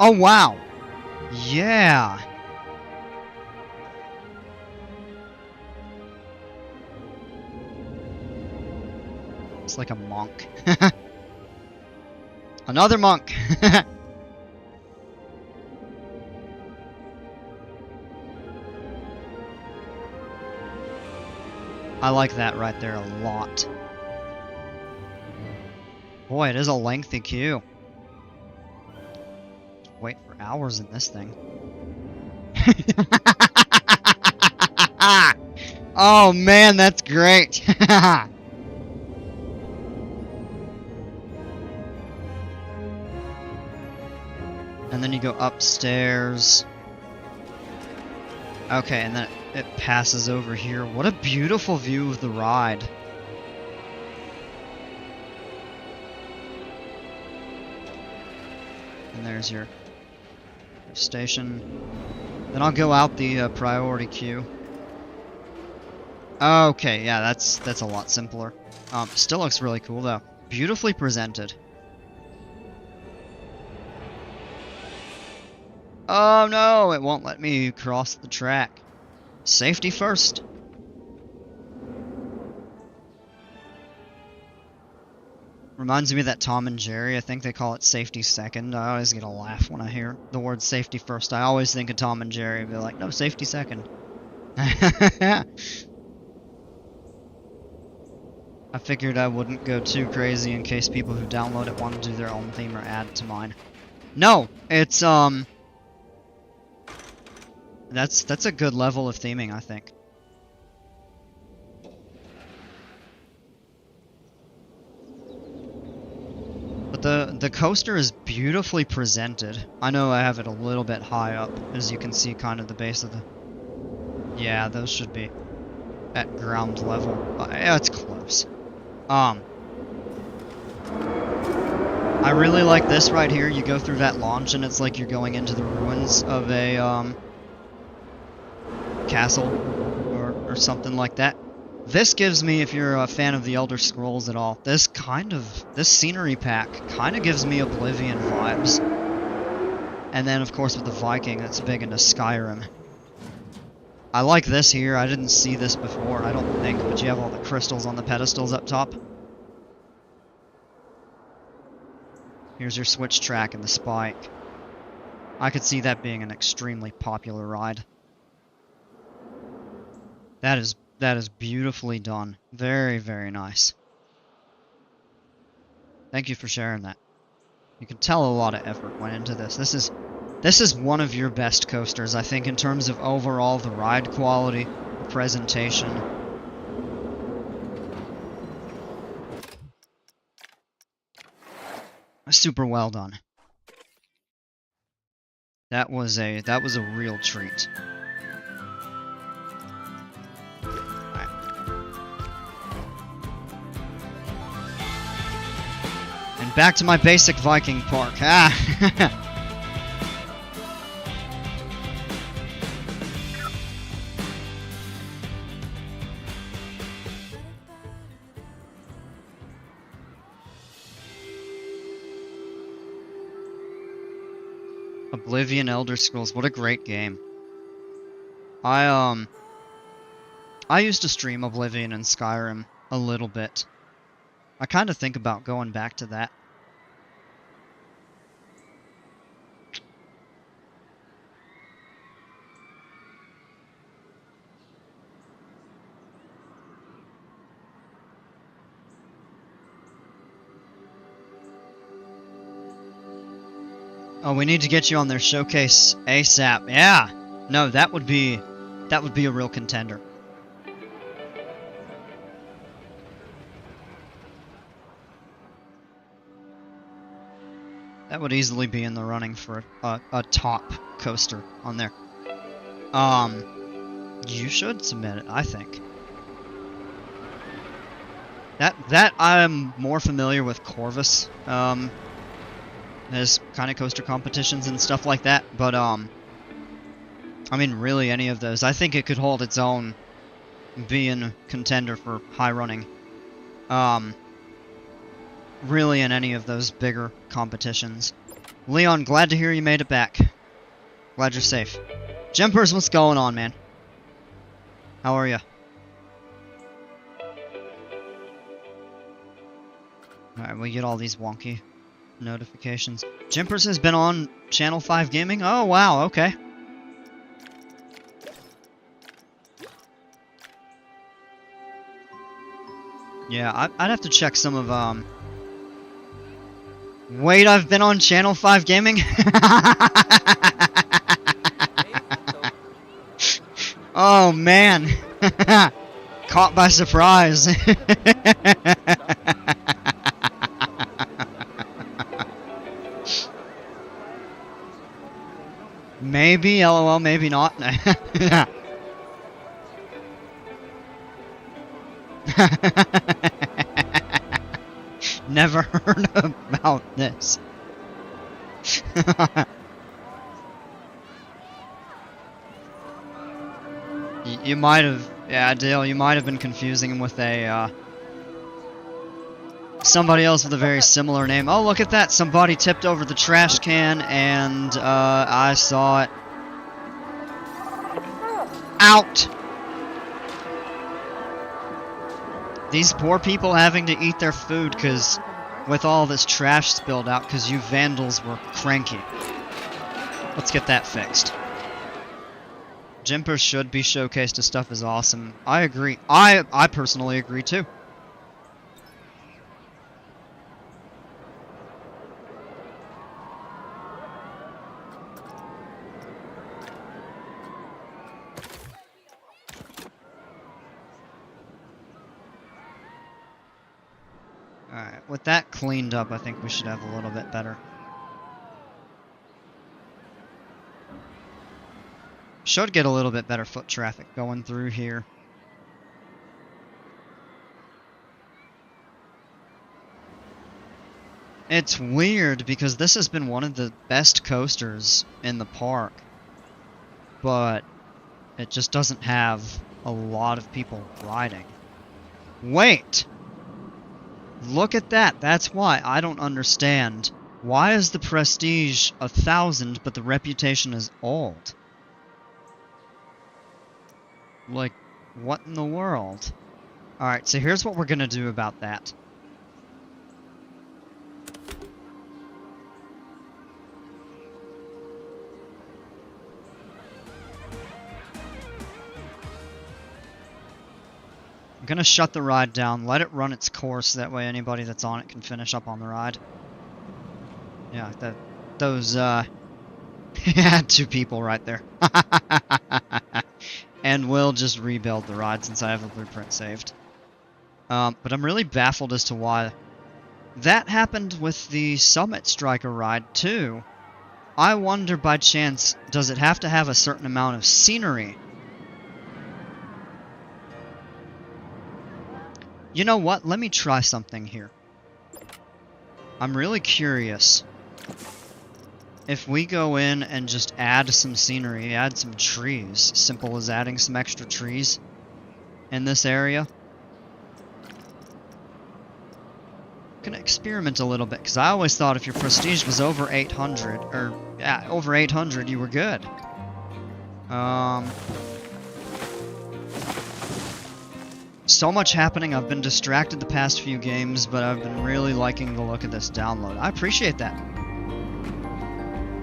Oh, wow. Yeah. It's like a monk. Another monk. I like that right there a lot. Boy, it is a lengthy queue. Wait for hours in this thing. Oh man, that's great. And then you go upstairs. Okay, and then it passes over here. What a beautiful view of the ride. And there's your station. Then I'll go out the priority queue. Okay, yeah, that's a lot simpler. Still looks really cool though. Beautifully presented. Oh no, it won't let me cross the track. Safety first. Reminds me of that Tom and Jerry. I think they call it safety second. I always get a laugh when I hear the word safety first. I always think of Tom and Jerry and be like, no, safety second. I figured I wouldn't go too crazy in case people who download it want to do their own theme or add to mine. No, it's that's a good level of theming, I think. But the coaster is beautifully presented. I know I have it a little bit high up, as you can see kind of the base of the... Yeah, those should be at ground level. Yeah, it's close. I really like this right here. You go through that launch and it's like you're going into the ruins of a castle or something like that. This gives me, if you're a fan of the Elder Scrolls at all, this scenery pack kind of gives me Oblivion vibes. And then of course with the Viking, that's big into Skyrim. I like this here. I didn't see this before, I don't think, but you have all the crystals on the pedestals up top. Here's your switch track and the spike. I could see that being an extremely popular ride. That is beautifully done. Very, very nice. Thank you for sharing that. You can tell a lot of effort went into this. This is This is one of your best coasters, I think, in terms of overall the ride quality, the presentation. Super well done. That was a real treat. Right. And back to my basic Viking park. Ah. Oblivion Elder Scrolls, what a great game. I used to stream Oblivion and Skyrim a little bit. I kind of think about going back to that. Oh, we need to get you on their showcase ASAP. Yeah. No, that would be a real contender. That would easily be in the running for a top coaster on there. You should submit it, I think. That I'm more familiar with Corvus. There's kind of coaster competitions and stuff like that, but I mean, really any of those. I think it could hold its own, being a contender for high running. Really in any of those bigger competitions. Leon, glad to hear you made it back. Glad you're safe. Jumpers, what's going on, man? How are you? Alright, we get all these wonky notifications. Jimpers has been on Channel 5 Gaming? Oh, wow, okay. Yeah, I'd have to check some of, Wait, I've been on Channel 5 Gaming? Oh, man. Caught by surprise. Maybe, lol, maybe not. Never heard about this. You might have, yeah, Dale, you might have been confusing him with a, somebody else with a very similar name. Oh, look at that! Somebody tipped over the trash can, and, I saw it. Out! These poor people having to eat their food, because with all this trash spilled out, because you vandals were cranky. Let's get that fixed. Jimpers should be showcased as stuff is awesome. I agree. I personally agree, too. Alright, with that cleaned up, I think we should have a little bit better. Should get a little bit better foot traffic going through here. It's weird because this has been one of the best coasters in the park, but it just doesn't have a lot of people riding. Wait! Look at that. That's why I don't understand. Why is the prestige 1,000 but the reputation is old? Like, what in the world? Alright, so here's what we're gonna do about that. I'm gonna shut the ride down, let it run its course, that way anybody that's on it can finish up on the ride. Yeah, those Yeah, 2 people right there. And we'll just rebuild the ride since I have a blueprint saved. But I'm really baffled as to why that happened with the Summit Striker ride too. I wonder by chance, does it have to have a certain amount of scenery? You know what? Let me try something here. I'm really curious. If we go in and just add some scenery, add some trees, simple as adding some extra trees in this area. I'm gonna experiment a little bit, because I always thought if your prestige was over 800, or yeah, over 800, you were good. So much happening, I've been distracted the past few games, but I've been really liking the look of this download. I appreciate that.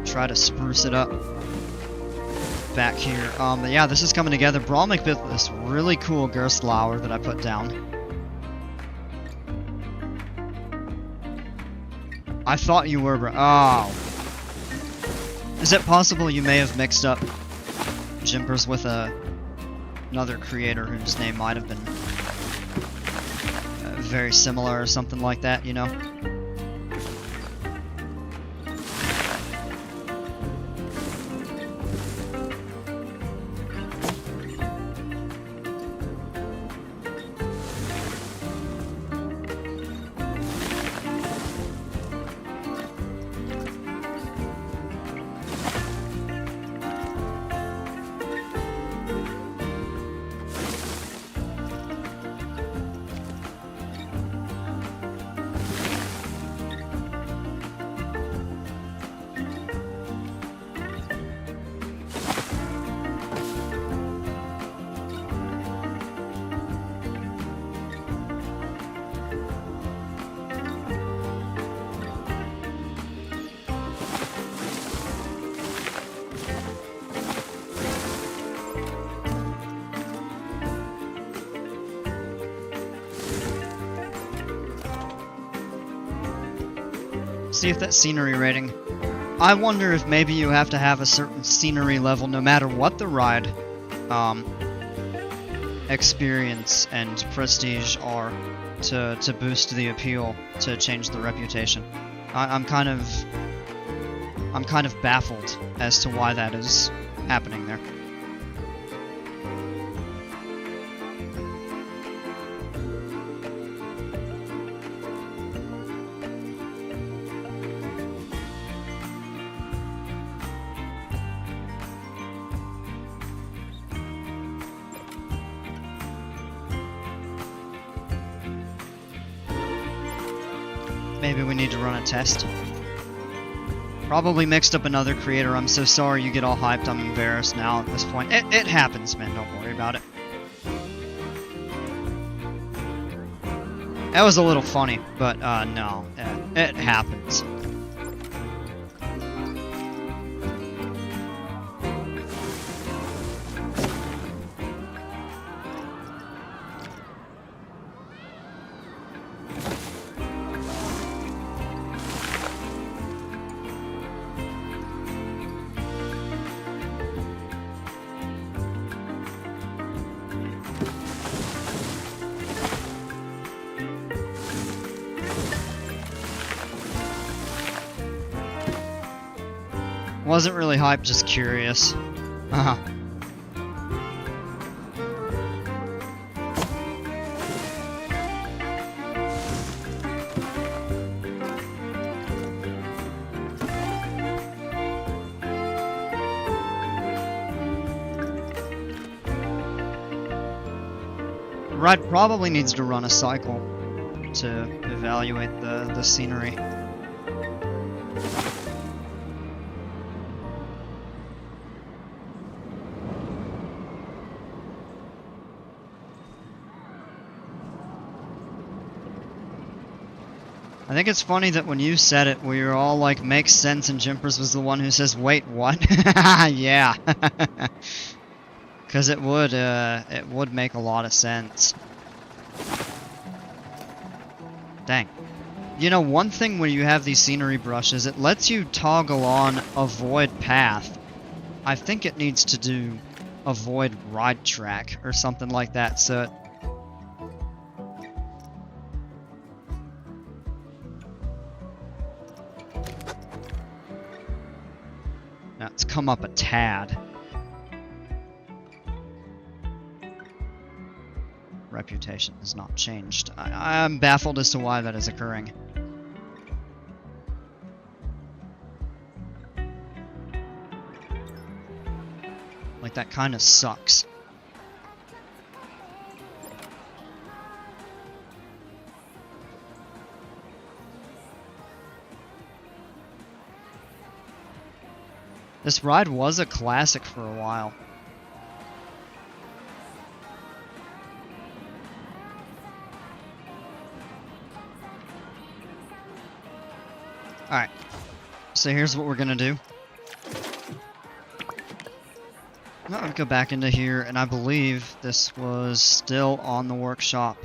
Try to spruce it up back here. But yeah, this is coming together. Bromwich with this really cool Gerstlauer that I put down. I thought you were, bro. Oh. Is it possible you may have mixed up Jimpers with another creator whose name might have been very similar or something like that, you know? See if that scenery rating. I wonder if maybe you have to have a certain scenery level no matter what the ride experience and prestige are to boost the appeal, to change the reputation. I'm kind of baffled as to why that is happening there. Maybe we need to run a test. Probably mixed up another creator. I'm so sorry you get all hyped. I'm embarrassed now at this point. It happens, man. Don't worry about it. That was a little funny, but no. It happens. Wasn't really hyped, just curious. Ride probably needs to run a cycle to evaluate the scenery. I think it's funny that when you said it, we were all like, makes sense, and Jimpers was the one who says, wait, what? Yeah. Because it would make a lot of sense. Dang. You know, one thing when you have these scenery brushes, it lets you toggle on avoid path. I think it needs to do avoid ride track or something like that, so it... Now it's come up a tad. Reputation has not changed. I'm baffled as to why that is occurring. Like, that kind of sucks. This ride was a classic for a while. Alright, so here's what we're gonna do. I'm gonna go back into here, and I believe this was still on the workshop.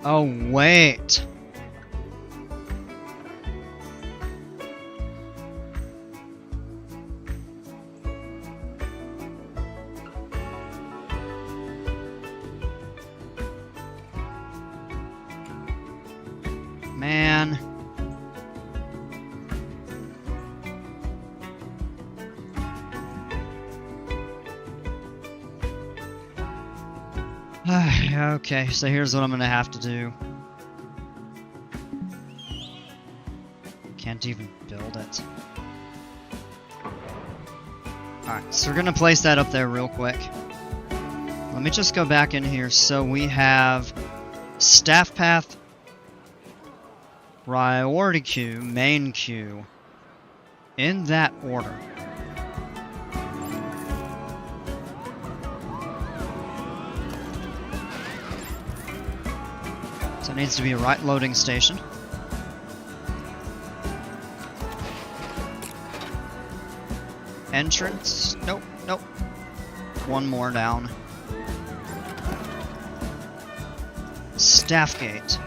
Oh, wait. Man. Okay, so here's what I'm gonna have to do. Can't even build it. Alright, so we're gonna place that up there real quick. Let me just go back in here. So we have staff path, priority queue, main queue, in that order. So it needs to be a right loading station. Entrance, nope, nope. One more down. Staff gate.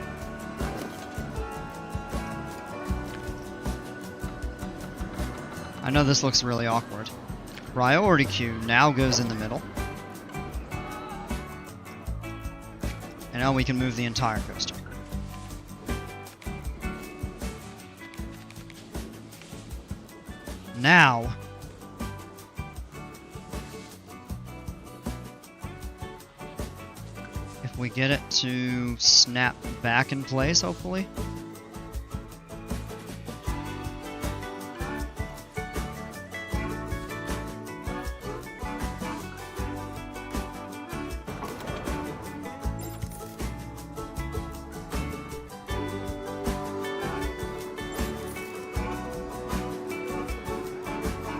I know this looks really awkward. Priority queue now goes in the middle. And now we can move the entire coaster. Now, if we get it to snap back in place, hopefully.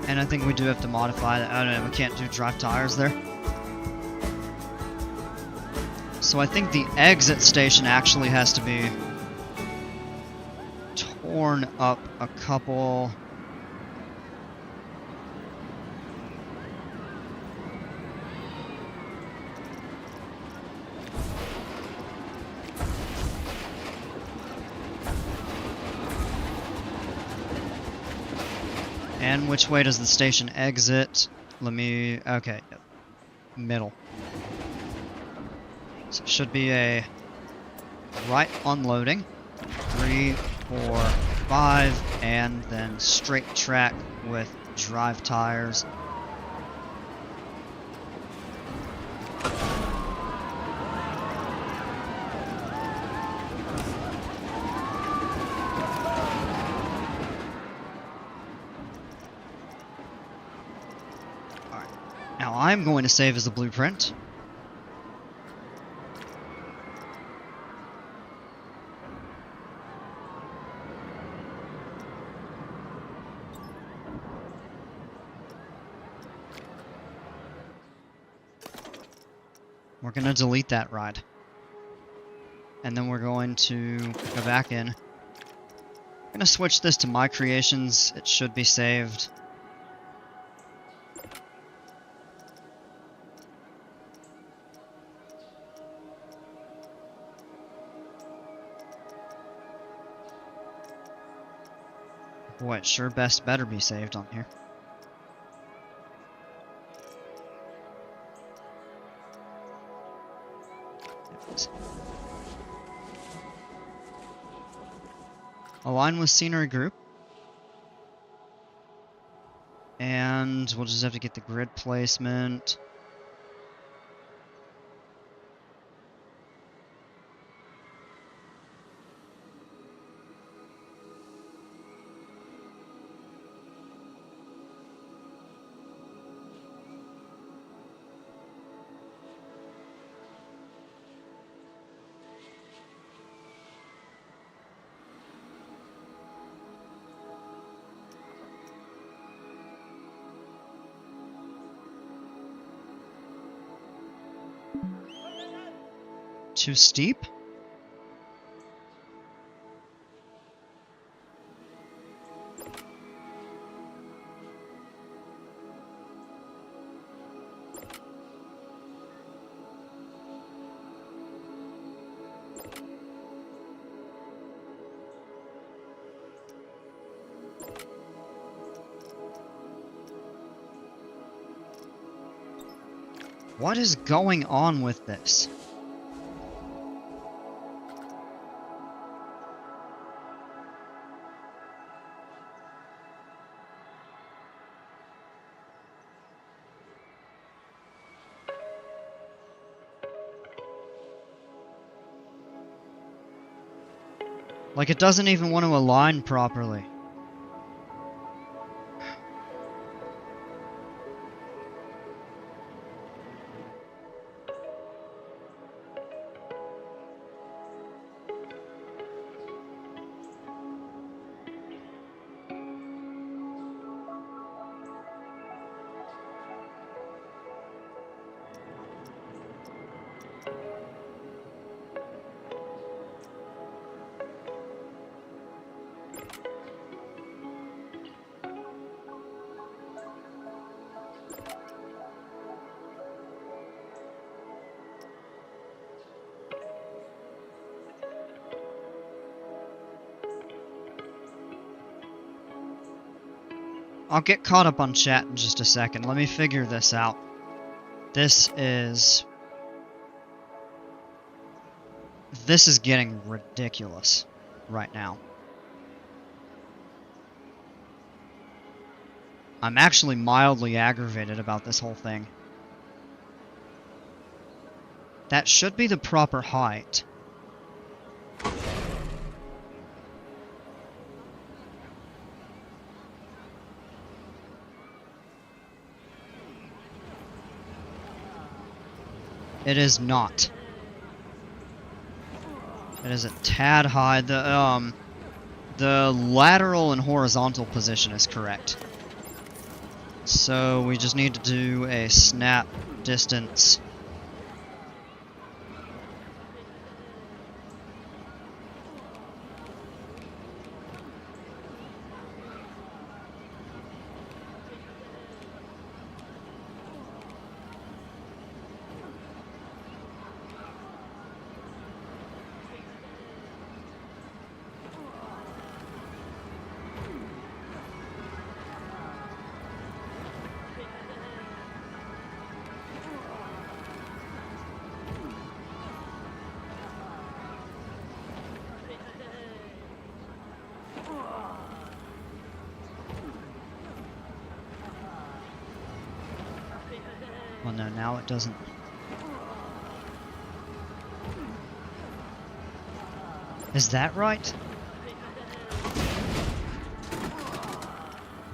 And I think we do have to modify that. I don't know, we can't do drive tires there. So I think the exit station actually has to be torn up a couple. And which way does the station exit? Let me, okay, middle. So it should be a right unloading, 3, 4, 5, and then straight track with drive tires. Now I'm going to save as a blueprint. We're going to delete that ride. And then we're going to go back in. I'm going to switch this to my creations. It should be saved. Boy, it sure better be saved on here. Align with scenery group. And we'll just have to get the grid placement. Too steep? What is going on with this? Like, it doesn't even want to align properly. I'll get caught up on chat in just a second. Let me figure this out. This is getting ridiculous right now. I'm actually mildly aggravated about this whole thing. That should be the proper height. It is not. It is a tad high. The lateral and horizontal position is correct. So we just need to do a snap distance. Well, no, now it doesn't. Is that right?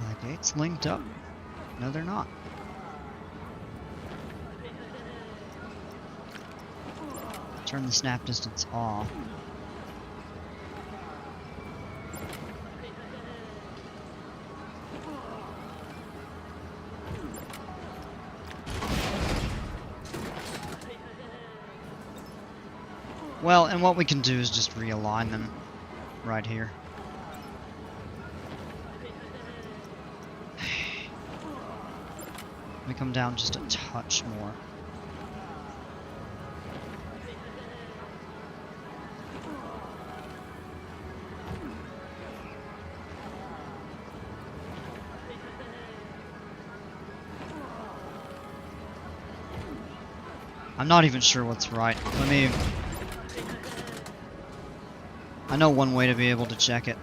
The gates linked up? No, they're not. turn the snap distance off. Well, and what we can do is just realign them right here. Let me come down just a touch more. I'm not even sure what's right. I know one way to be able to check it.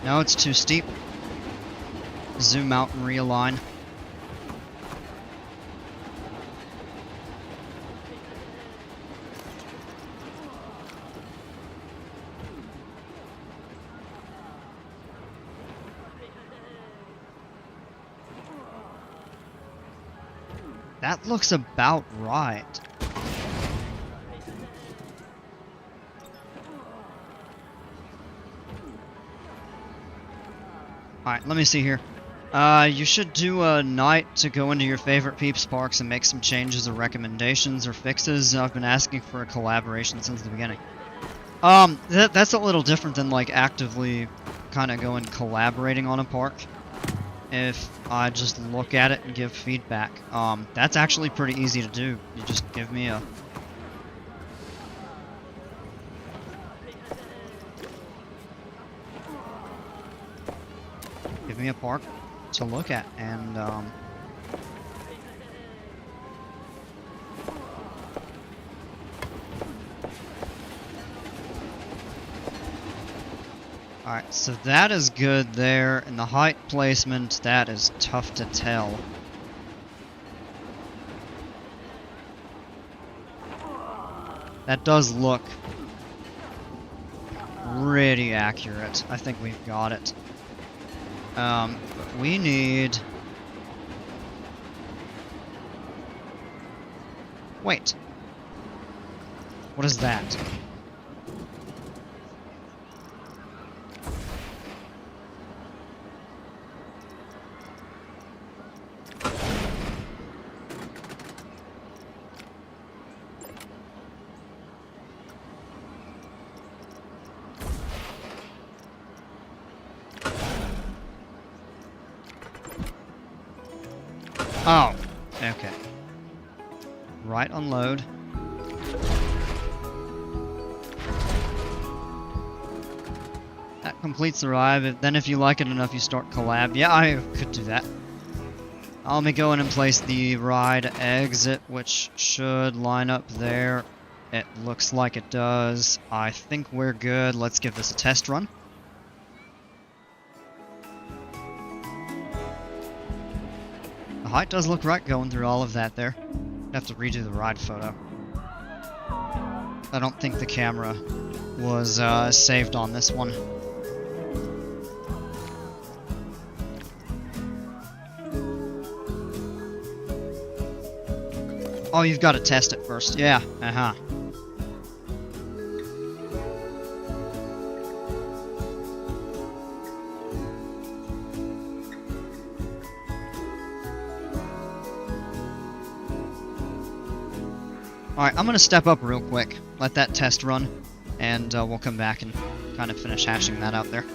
No, it's too steep. Zoom out and realign. That looks about right. Alright, let me see here. You should do a night to go into your favorite Peeps Parks and make some changes or recommendations or fixes. I've been asking for a collaboration since the beginning. That's a little different than like actively kind of going collaborating on a park. If I just look at it and give feedback. That's actually pretty easy to do. You just give me a... Give me a park to look at, and alright, so that is good there, and the height placement, that is tough to tell. That does look pretty accurate. I think we've got it. We need... Wait. What is that? Oh, okay. Right unload. That completes the ride. Then if you like it enough, you start collab. Yeah, I could do that. Let me go in and place the ride exit, which should line up there. It looks like it does. I think we're good. Let's give this a test run. The height does look right going through all of that there. Have to redo the ride photo. I don't think the camera was saved on this one. Oh, you've got to test it first. Yeah, uh-huh. Alright, I'm gonna step up real quick, let that test run, and we'll come back and kind of finish hashing that out there.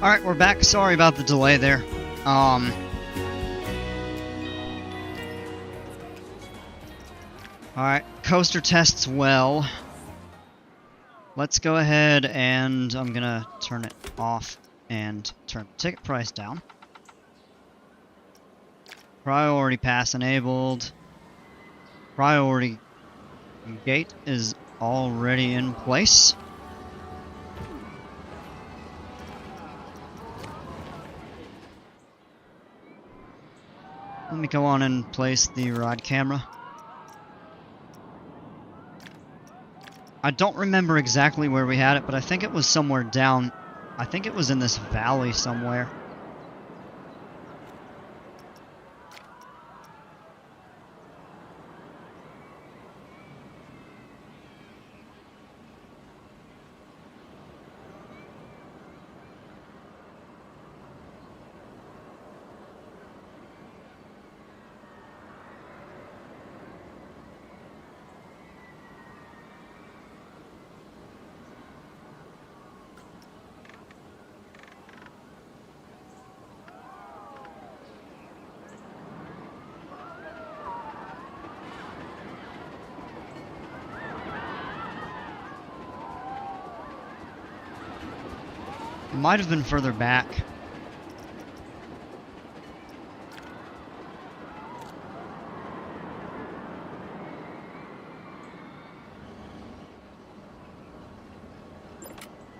Alright, we're back. Sorry about the delay there. Alright, coaster tests well. Let's go ahead and I'm gonna turn it off and turn the ticket price down. Priority pass enabled. Priority gate is already in place. Let me go on and place the ride camera. I don't remember exactly where we had it, but I think it was somewhere down. I think it was in this valley somewhere. It might have been further back.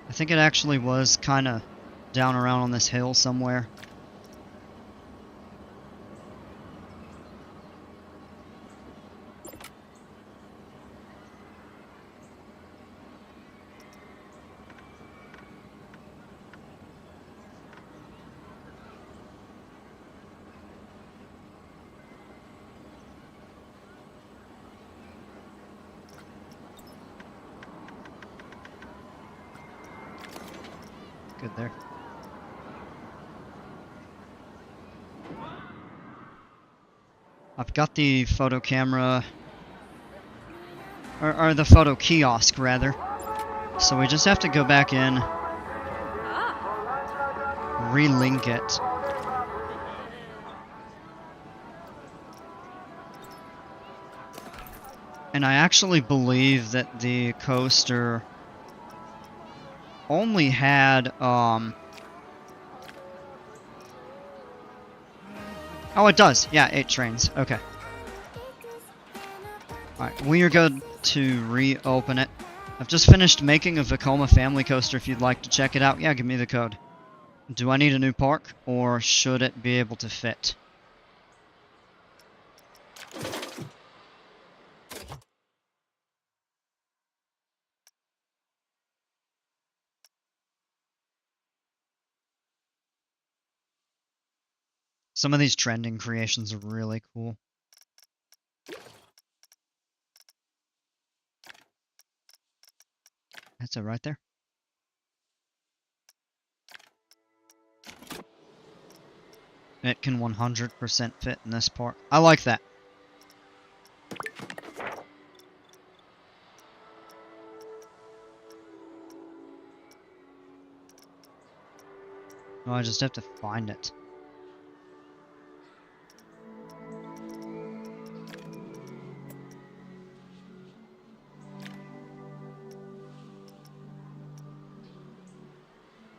I think it actually was kind of down around on this hill somewhere. Good there. I've got the photo camera, or the photo kiosk rather. So we just have to go back in, relink it. And I actually believe that the coaster only had, oh, it does. Yeah, 8 trains. Okay. Alright, we are good to reopen it. I've just finished making a Vekoma family coaster if you'd like to check it out. Yeah, give me the code. Do I need a new park, or should it be able to fit? Some of these trending creations are really cool. That's it right there. It can 100% fit in this park. I like that. Oh, I just have to find it.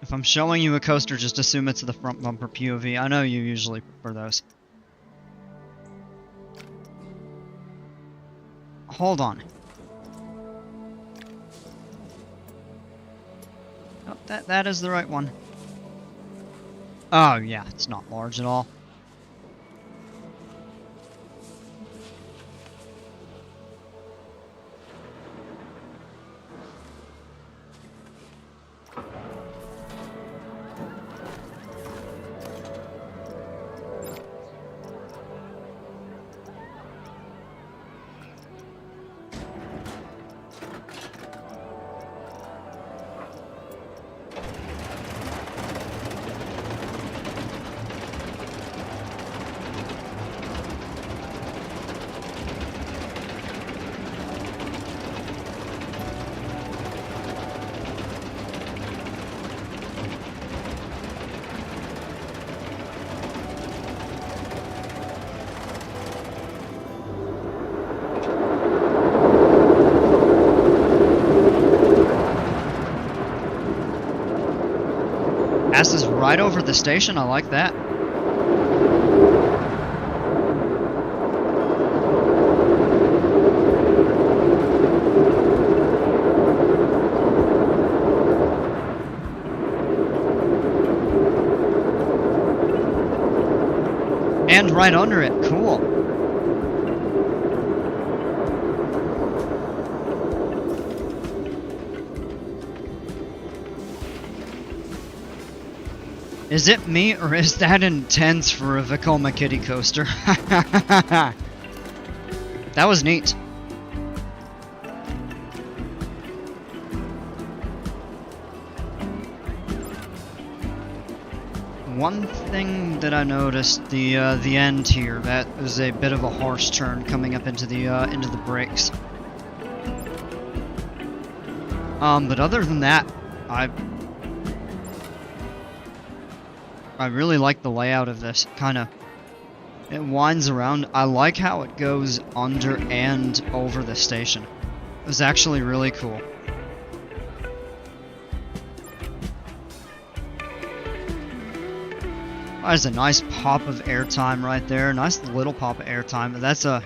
If I'm showing you a coaster, just assume it's the front bumper POV. I know you usually prefer those. Hold on. Oh, that is the right one. Oh, yeah, it's not large at all. this is right over the station. I like that. And right under it. Cool. Is it me, or is that intense for a Vekoma kiddie coaster? That was neat. One thing that I noticed, the end here, that was a bit of a harsh turn coming up into the brakes. But other than that, I really like the layout of this. It winds around. I like how it goes under and over the station. It was actually really cool. There's a nice pop of airtime right there. Nice little pop of airtime, but that's a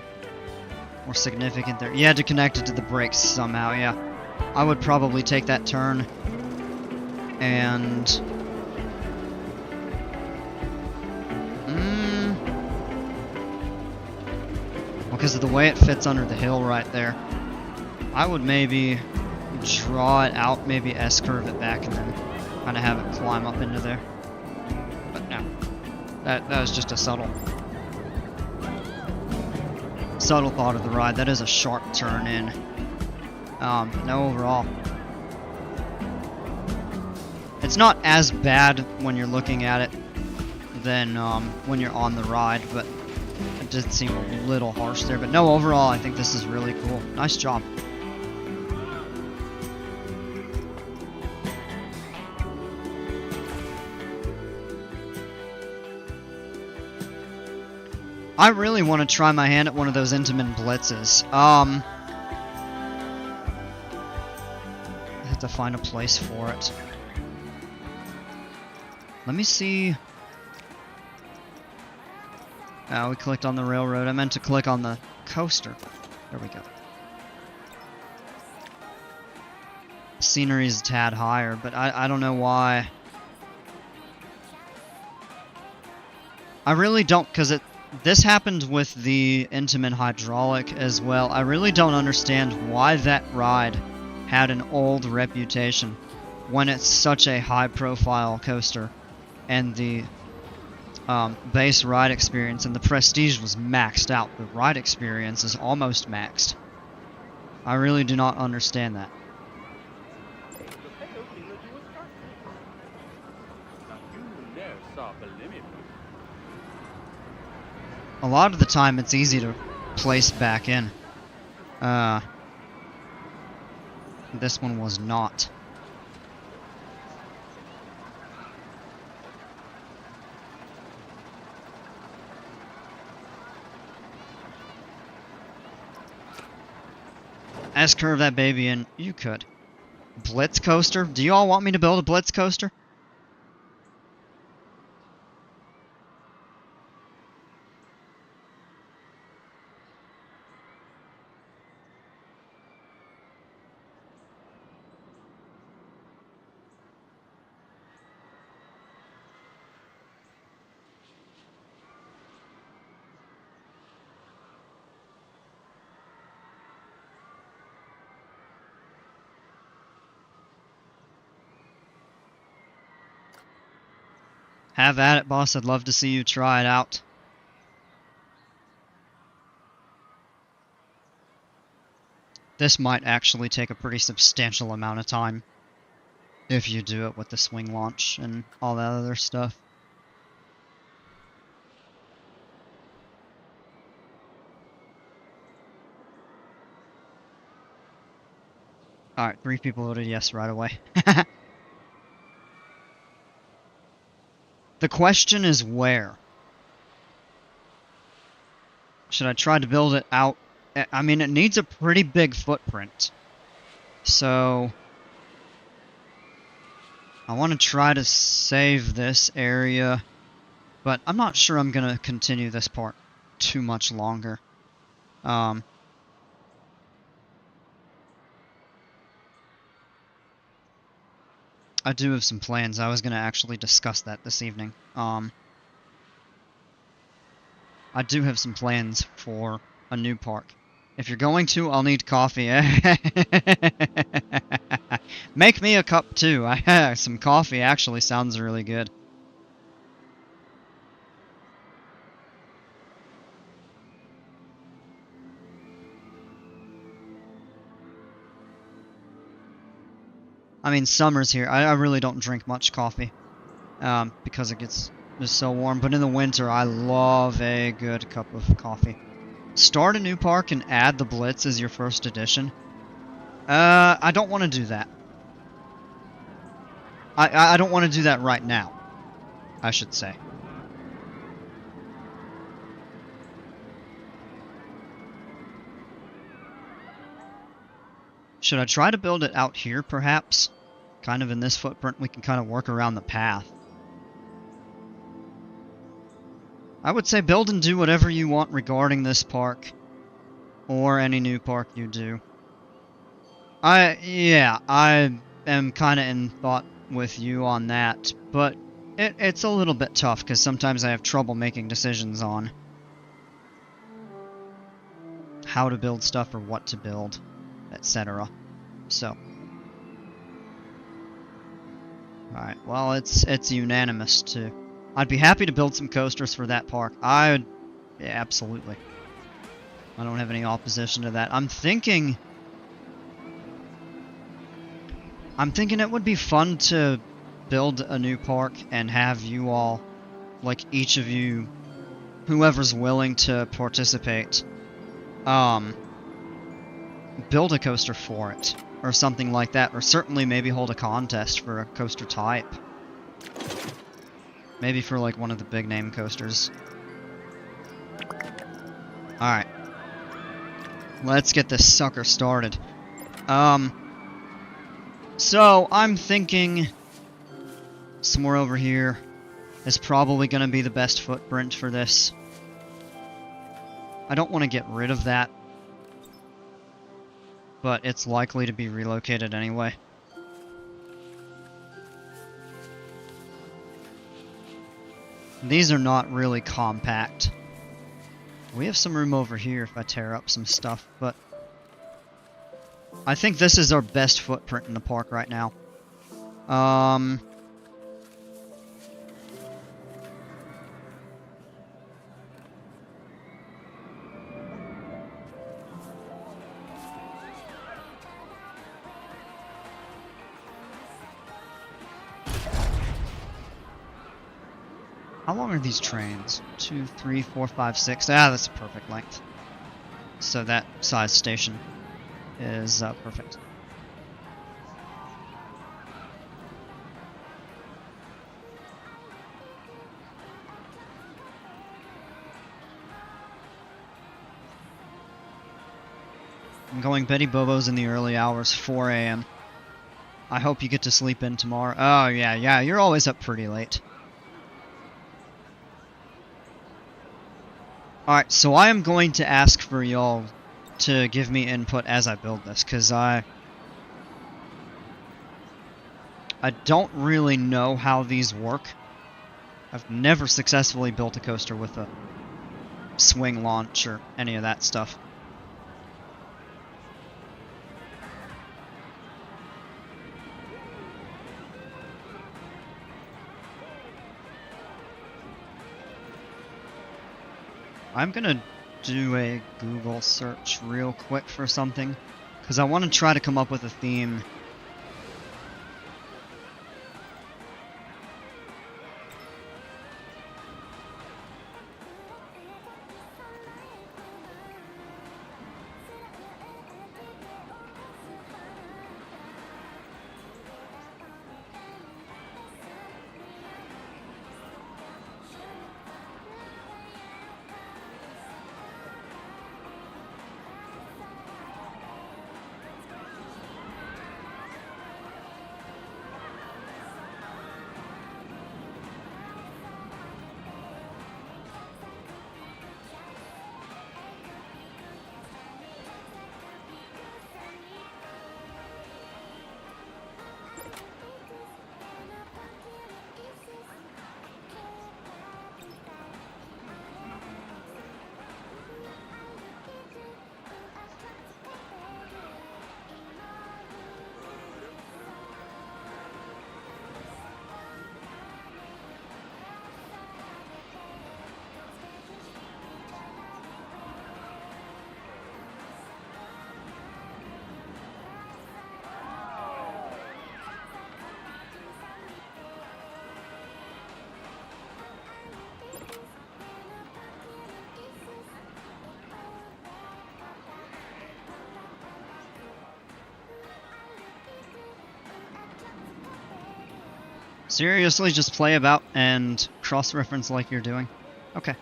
more significant there. You had to connect it to the brakes somehow, yeah. I would probably take that turn and... because of the way it fits under the hill right there, I would maybe draw it out, maybe S-curve it back, and then kind of have it climb up into there. But no, that was just a subtle thought of the ride. That is a sharp turn in. No, overall, it's not as bad when you're looking at it than when you're on the ride, but it did seem a little harsh there. But no, overall, I think this is really cool. Nice job. I really want to try my hand at one of those Intamin blitzes. I have to find a place for it. Let me see. Oh, we clicked on the railroad. I meant to click on the coaster. There we go. Scenery's a tad higher, but I don't know why. I really don't, because this happened with the Intamin hydraulic as well. I really don't understand why that ride had an old reputation when it's such a high-profile coaster, and the base ride experience and the prestige was maxed out. The ride experience is almost maxed. I really do not understand that. A lot of the time it's easy to place back in. This one was not. S-curve that baby in. You could. Blitz coaster? Do you all want me to build a blitz coaster? Have at it, boss. I'd love to see you try it out. This might actually take a pretty substantial amount of time if you do it with the swing launch and all that other stuff. Alright, 3 people voted yes right away. The question is where? Should I try to build it out? I mean, it needs a pretty big footprint. So I want to try to save this area, but I'm not sure I'm going to continue this part too much longer. I do have some plans. I was going to actually discuss that this evening. I do have some plans for a new park. If you're going to, I'll need coffee. Make me a cup too. Some coffee actually sounds really good. I mean, summer's here. I really don't drink much coffee because it gets just so warm. But in the winter, I love a good cup of coffee. Start a new park and add the Blitz as your first edition. I don't want to do that. I don't want to do that right now, I should say. Should I try to build it out here, perhaps? Kind of in this footprint, we can kind of work around the path. I would say build and do whatever you want regarding this park. Or any new park you do. Yeah, I am kind of in thought with you on that, but it's a little bit tough because sometimes I have trouble making decisions on how to build stuff or what to build, etc. So, alright, well, it's unanimous too. I'd be happy to build some coasters for that park. Yeah, absolutely. I don't have any opposition to that. I'm thinking it would be fun to build a new park and have you all, like each of you, whoever's willing to participate, build a coaster for it, or something like that, or certainly maybe hold a contest for a coaster type. Maybe for like one of the big name coasters. Alright. Let's get this sucker started. So, I'm thinking somewhere over here is probably going to be the best footprint for this. I don't want to get rid of that, but it's likely to be relocated anyway. These are not really compact. We have some room over here if I tear up some stuff, but I think this is our best footprint in the park right now. How long are these trains? 2, 3, 4, 5, 6. Ah, that's a perfect length. So that size station is perfect. I'm going Betty Bobo's in the early hours, 4 a.m. I hope you get to sleep in tomorrow. Oh, yeah, you're always up pretty late. Alright, so I am going to ask for y'all to give me input as I build this, because I don't really know how these work. I've never successfully built a coaster with a swing launch or any of that stuff. I'm gonna do a Google search real quick for something, because I want to try to come up with a theme. Seriously, just play about and cross-reference like you're doing? Okay.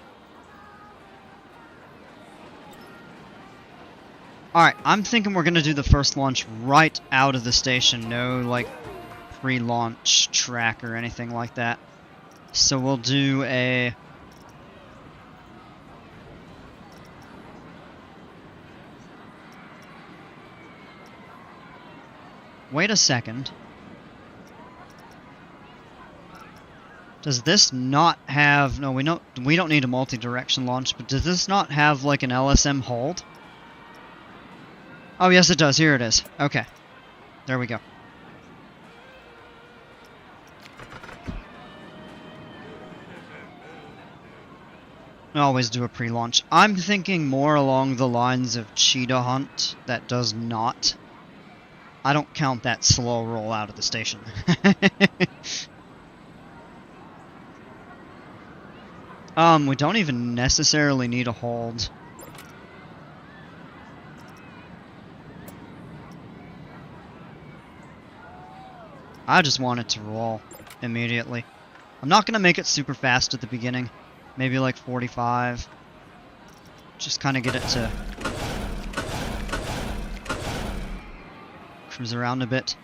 Alright, I'm thinking we're gonna do the first launch right out of the station. No, like, pre-launch track or anything like that. So we'll do a... Wait a second. Does this not have... No, we don't need a multi-direction launch, but does this not have, like, an LSM hold? Oh, yes it does. Here it is. Okay. There we go. I always do a pre-launch. I'm thinking more along the lines of Cheetah Hunt that does not. I don't count that slow roll out of the station. We don't even necessarily need a hold. I just want it to roll immediately. I'm not going to make it super fast at the beginning. Maybe like 45. Just kind of get it to cruise around a bit.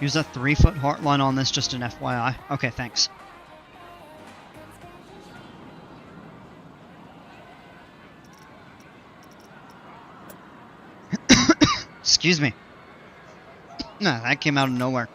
Use a 3-foot heartline on this, just an FYI. Okay, thanks. Excuse me. Nah, that came out of nowhere.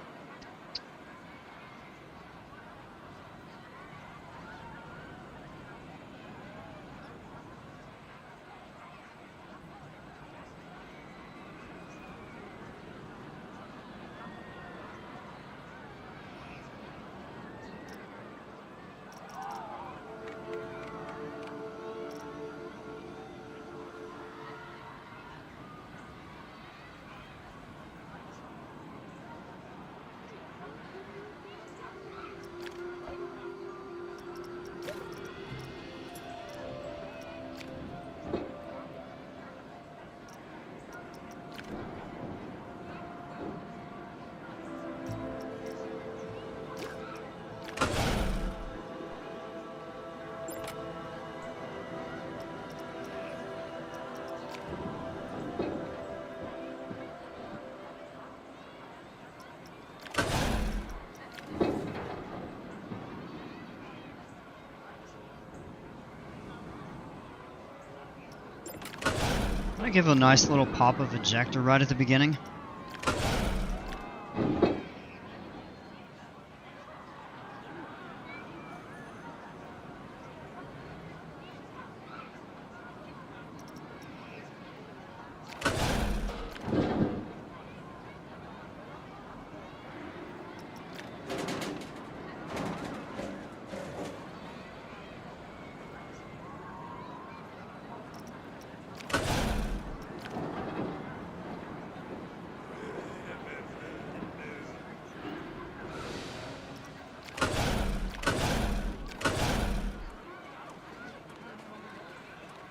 I give a nice little pop of ejector right at the beginning.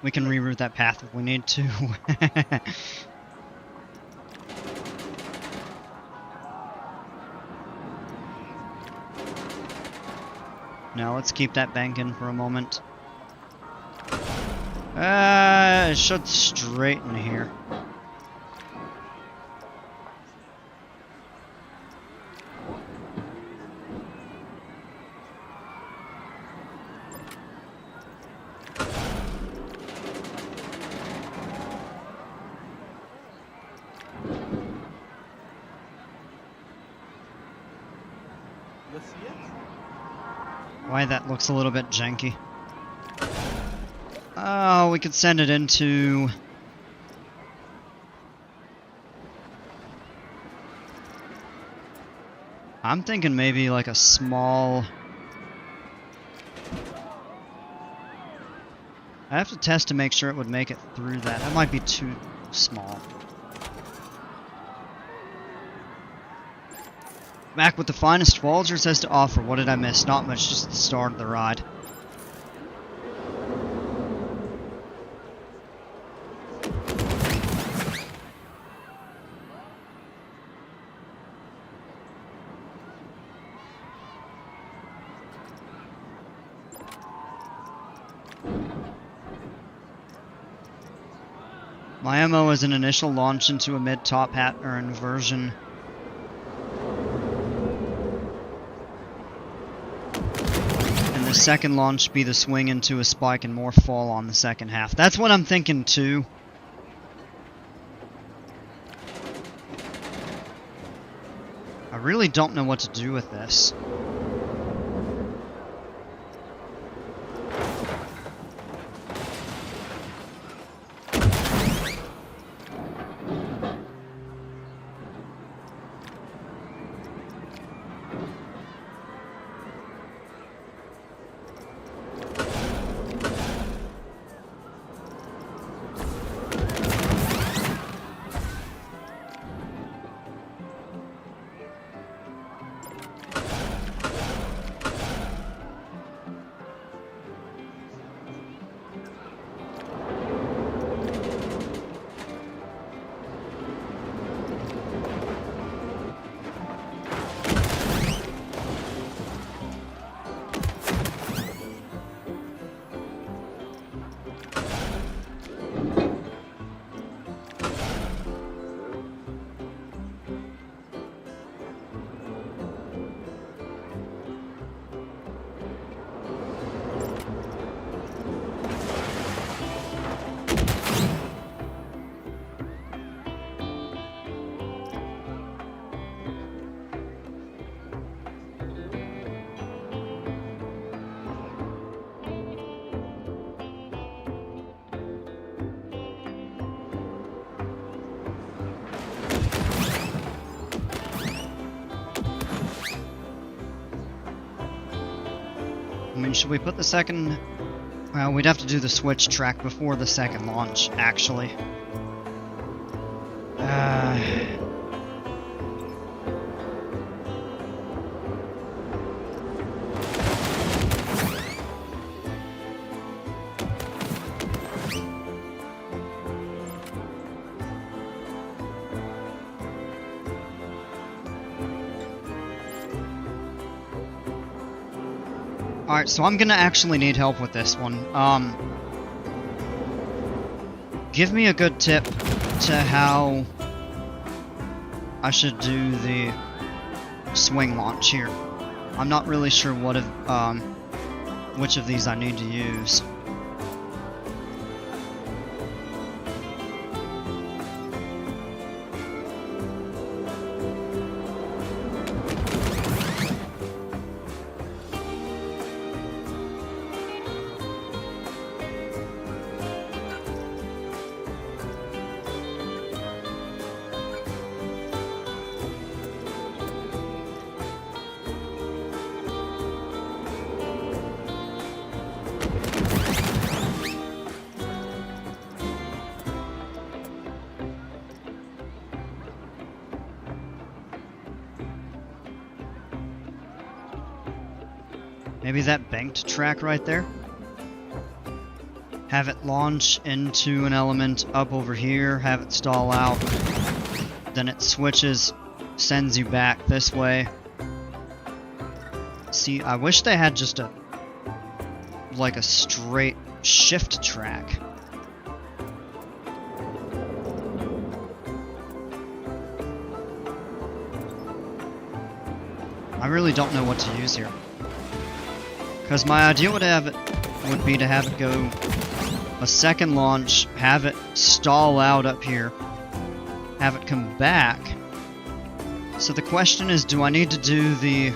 We can reroute that path if we need to. Now let's keep that bank in for a moment. It should straighten here. You see it? Why that looks a little bit janky. Oh, we could send it into... I'm thinking maybe like a small... I have to test to make sure it would make it through that. That might be too small. Back with the finest Folgers has to offer. What did I miss? Not much, just the start of the ride. My MO is an initial launch into a mid-top hat or inversion. And the second launch be the swing into a spike and more fall on the second half. That's what I'm thinking too. I really don't know what to do with this. I mean, should we put the second... Well, we'd have to do the switch track before the second launch, actually. Alright, so I'm gonna actually need help with this one. Give me a good tip to how I should do the swing launch here. I'm not really sure which of these I need to use. Maybe that banked track right there? Have it launch into an element up over here, have it stall out, then it switches, sends you back this way. See, I wish they had just like a straight shift track. I really don't know what to use here. Because my idea would be to have it go a second launch, have it stall out up here, have it come back. So the question is, do I need to do the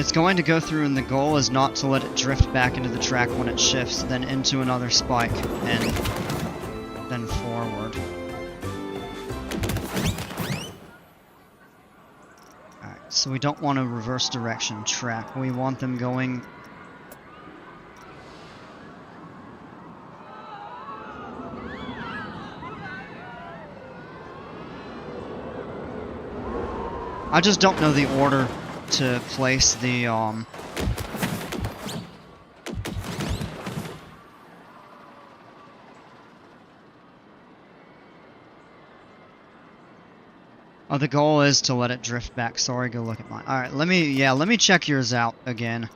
It's going to go through, and the goal is not to let it drift back into the track when it shifts, then into another spike, and then forward. Alright, so we don't want a reverse direction track. We want them going... I just don't know the order to place the, Oh, the goal is to let it drift back. Sorry, go look at mine. Alright, let me check yours out again.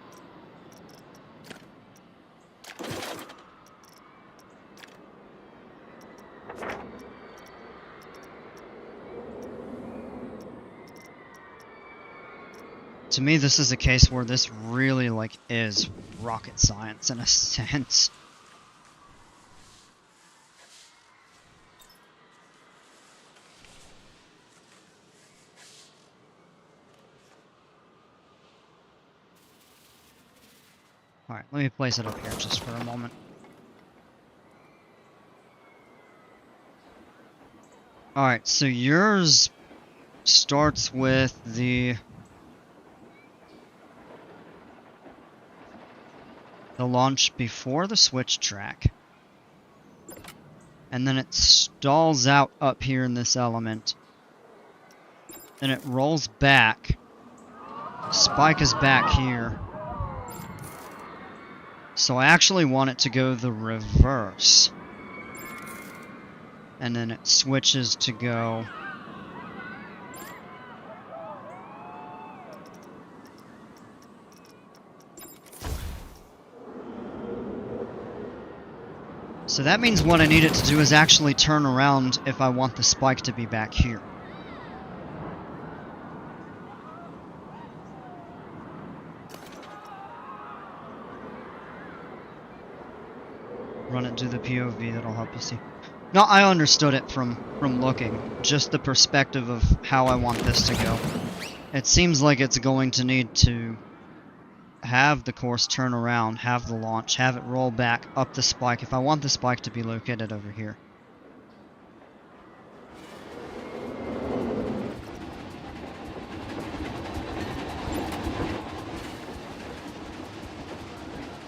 To me, this is a case where this really, like, is rocket science in a sense. Alright, let me place it up here just for a moment. Alright, so yours starts with the launch before the switch track. And then it stalls out up here in this element. Then it rolls back. Spike is back here. So I actually want it to go the reverse. And then it switches to go... So that means what I need it to do is actually turn around if I want the spike to be back here. Run it to the POV, that'll help you see. No, I understood it from looking. Just the perspective of how I want this to go. It seems like it's going to need to have the course turn around, have the launch, have it roll back up the spike if I want the spike to be located over here.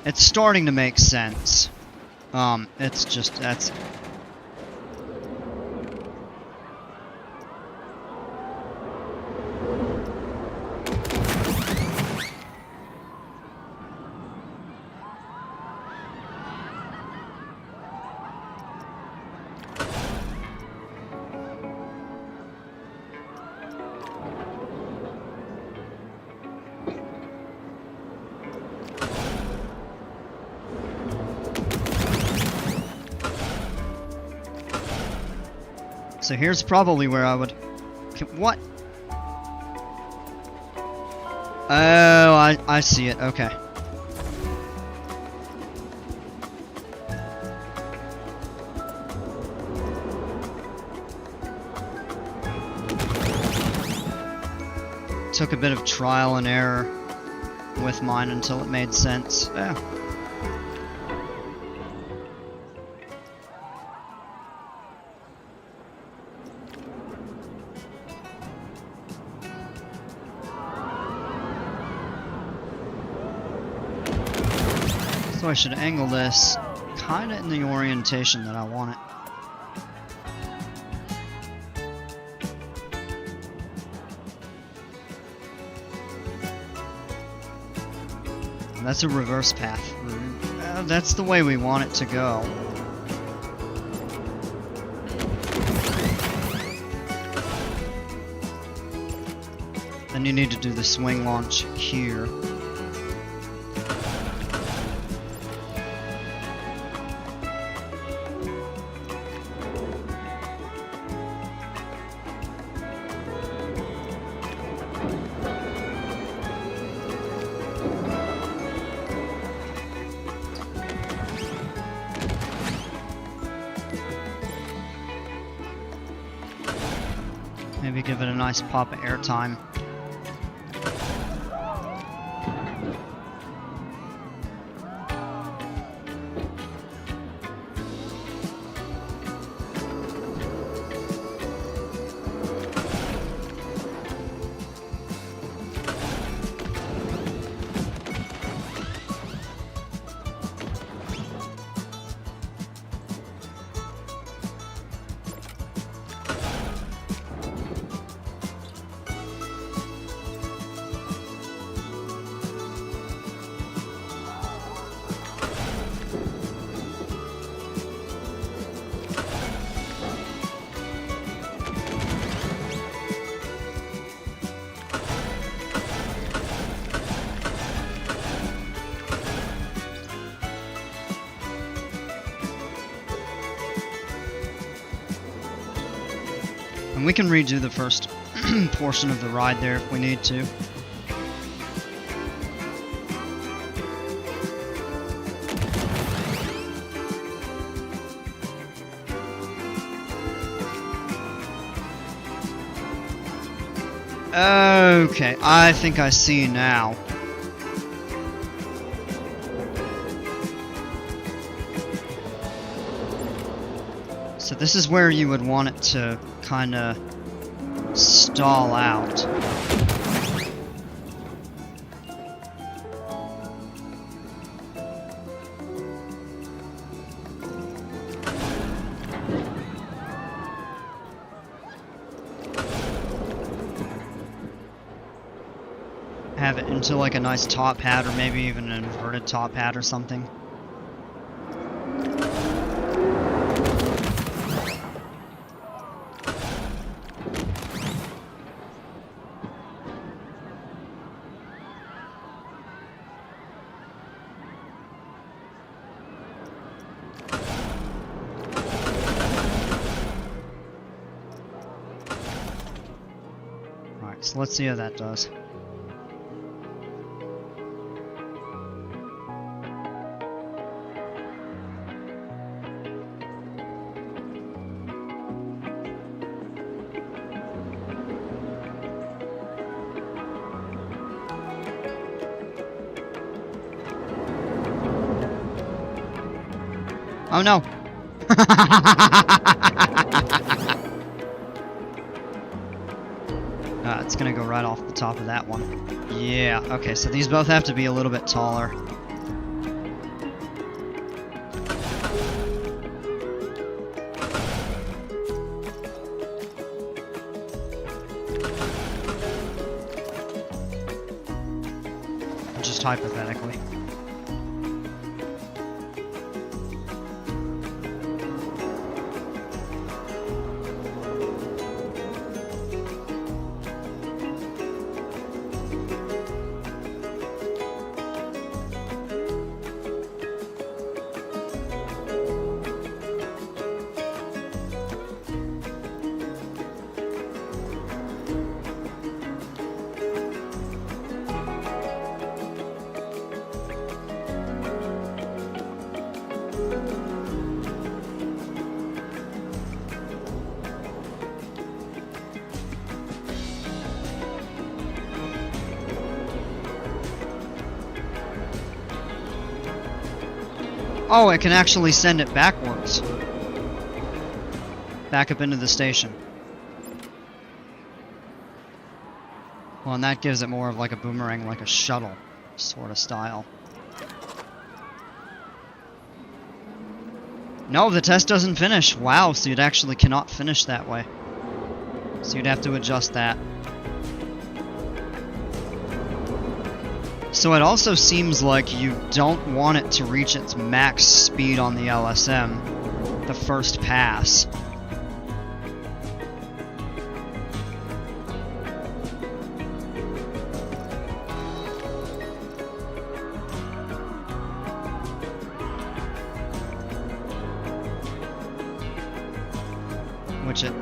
It's starting to make sense. It's just, that's... So here's probably where I would... What? Oh, I see it. Okay. Took a bit of trial and error with mine until it made sense. Yeah. So I should angle this kind of in the orientation that I want it. And that's a reverse path. That's the way we want it to go. Then you need to do the swing launch here. Maybe give it a nice pop of airtime. we can redo the first portion of the ride there if we need to. Okay, I think I see now. So this is where you would want it to kind of stall out. Have it into like a nice top hat, or maybe even an inverted top hat or something. Alright, so let's see how that does. Oh no! It's gonna go right off the top of that one. Yeah, okay, so these both have to be a little bit taller. Just hypothetically. Oh, it can actually send it backwards. Back up into the station. Well, and that gives it more of like a boomerang, like a shuttle sort of style. No, the test doesn't finish. Wow, so you'd actually cannot finish that way. So you'd have to adjust that. So it also seems like you don't want it to reach its max speed on the LSM the first pass. Which it...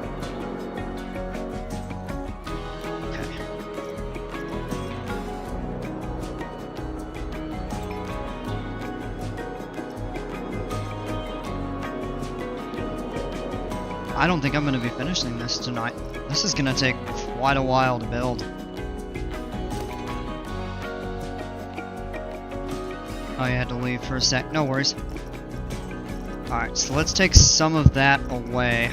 I don't think I'm going to be finishing this tonight. This is going to take quite a while to build. Oh, you had to leave for a sec. No worries. Alright, so let's take some of that away.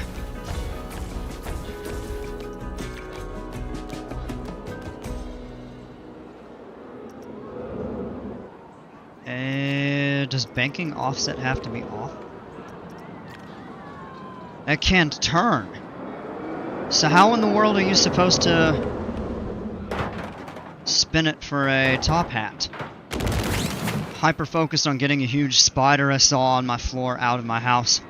Does banking offset have to be off? It can't turn. So how in the world are you supposed to spin it for a top hat? Hyper focused on getting a huge spider I saw on my floor out of my house.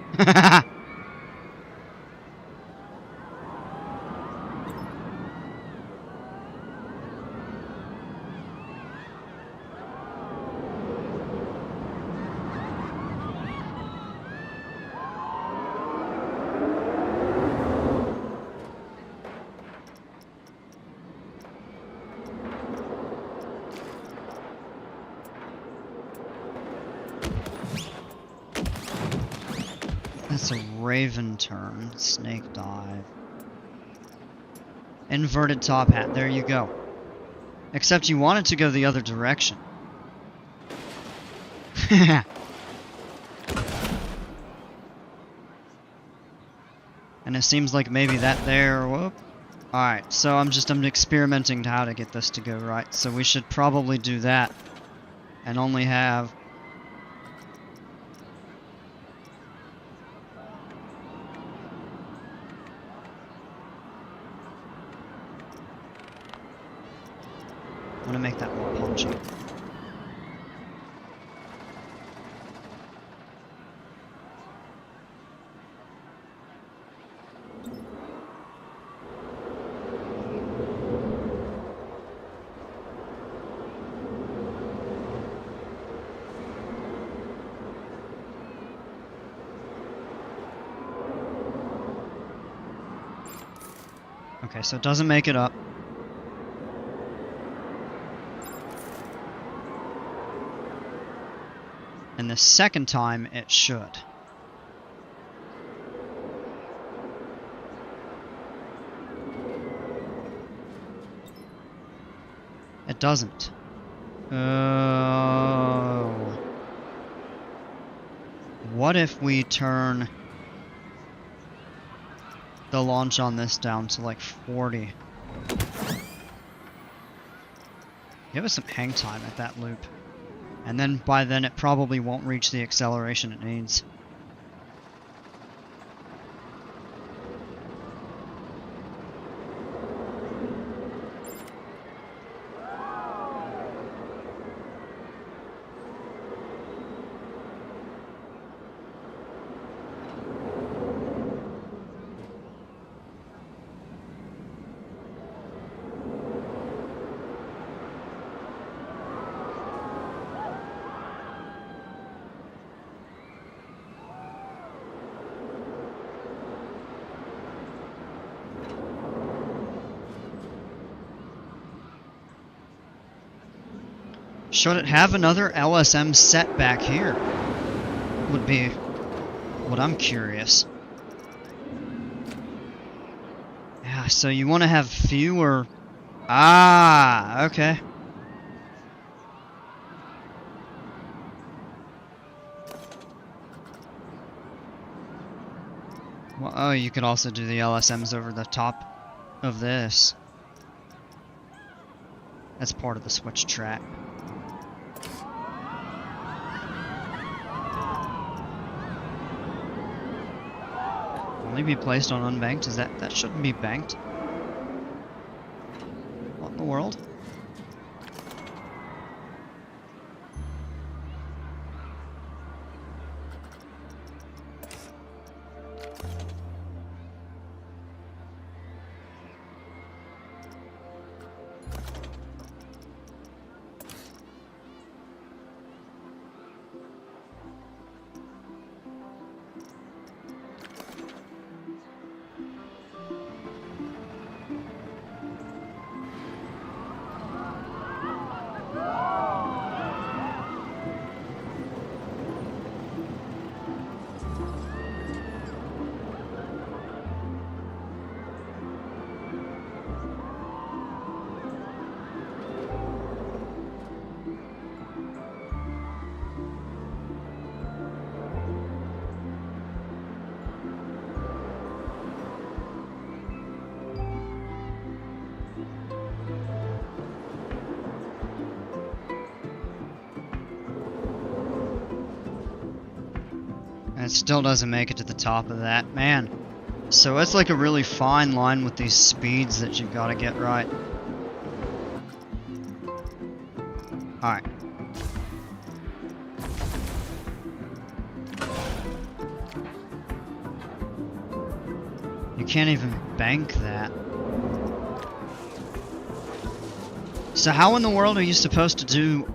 That's a Raven turn. Snake dive. Inverted top hat. There you go. Except you want it to go the other direction. And it seems like maybe that there... Whoop. Alright, so I'm experimenting how to get this to go right. So we should probably do that. And only have... I want to make that more punchy. Okay, so it doesn't make it up. And the second time, it should. It doesn't. Oh. What if we turn the launch on this down to like 40? Give us some hang time at that loop. And then by then it probably won't reach the acceleration it needs. Should it have another LSM set back here? Would be what I'm curious. Yeah, so you want to have fewer... Ah, okay. Well, oh, you could also do the LSMs over the top of this. That's part of the switch track. Only be placed on unbanked? Is that shouldn't be banked? What in the world? And it still doesn't make it to the top of that. Man. So it's like a really fine line with these speeds that you've got to get right. Alright. You can't even bank that. So how in the world are you supposed to do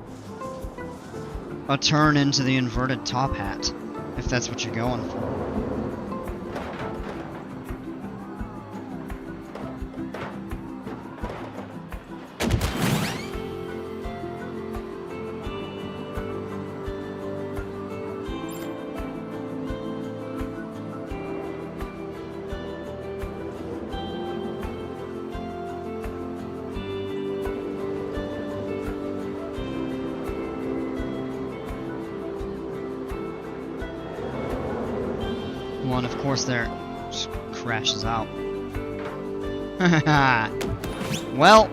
a turn into the inverted top hat? If that's what you're going for. Well, and of course there just crashes out. Well,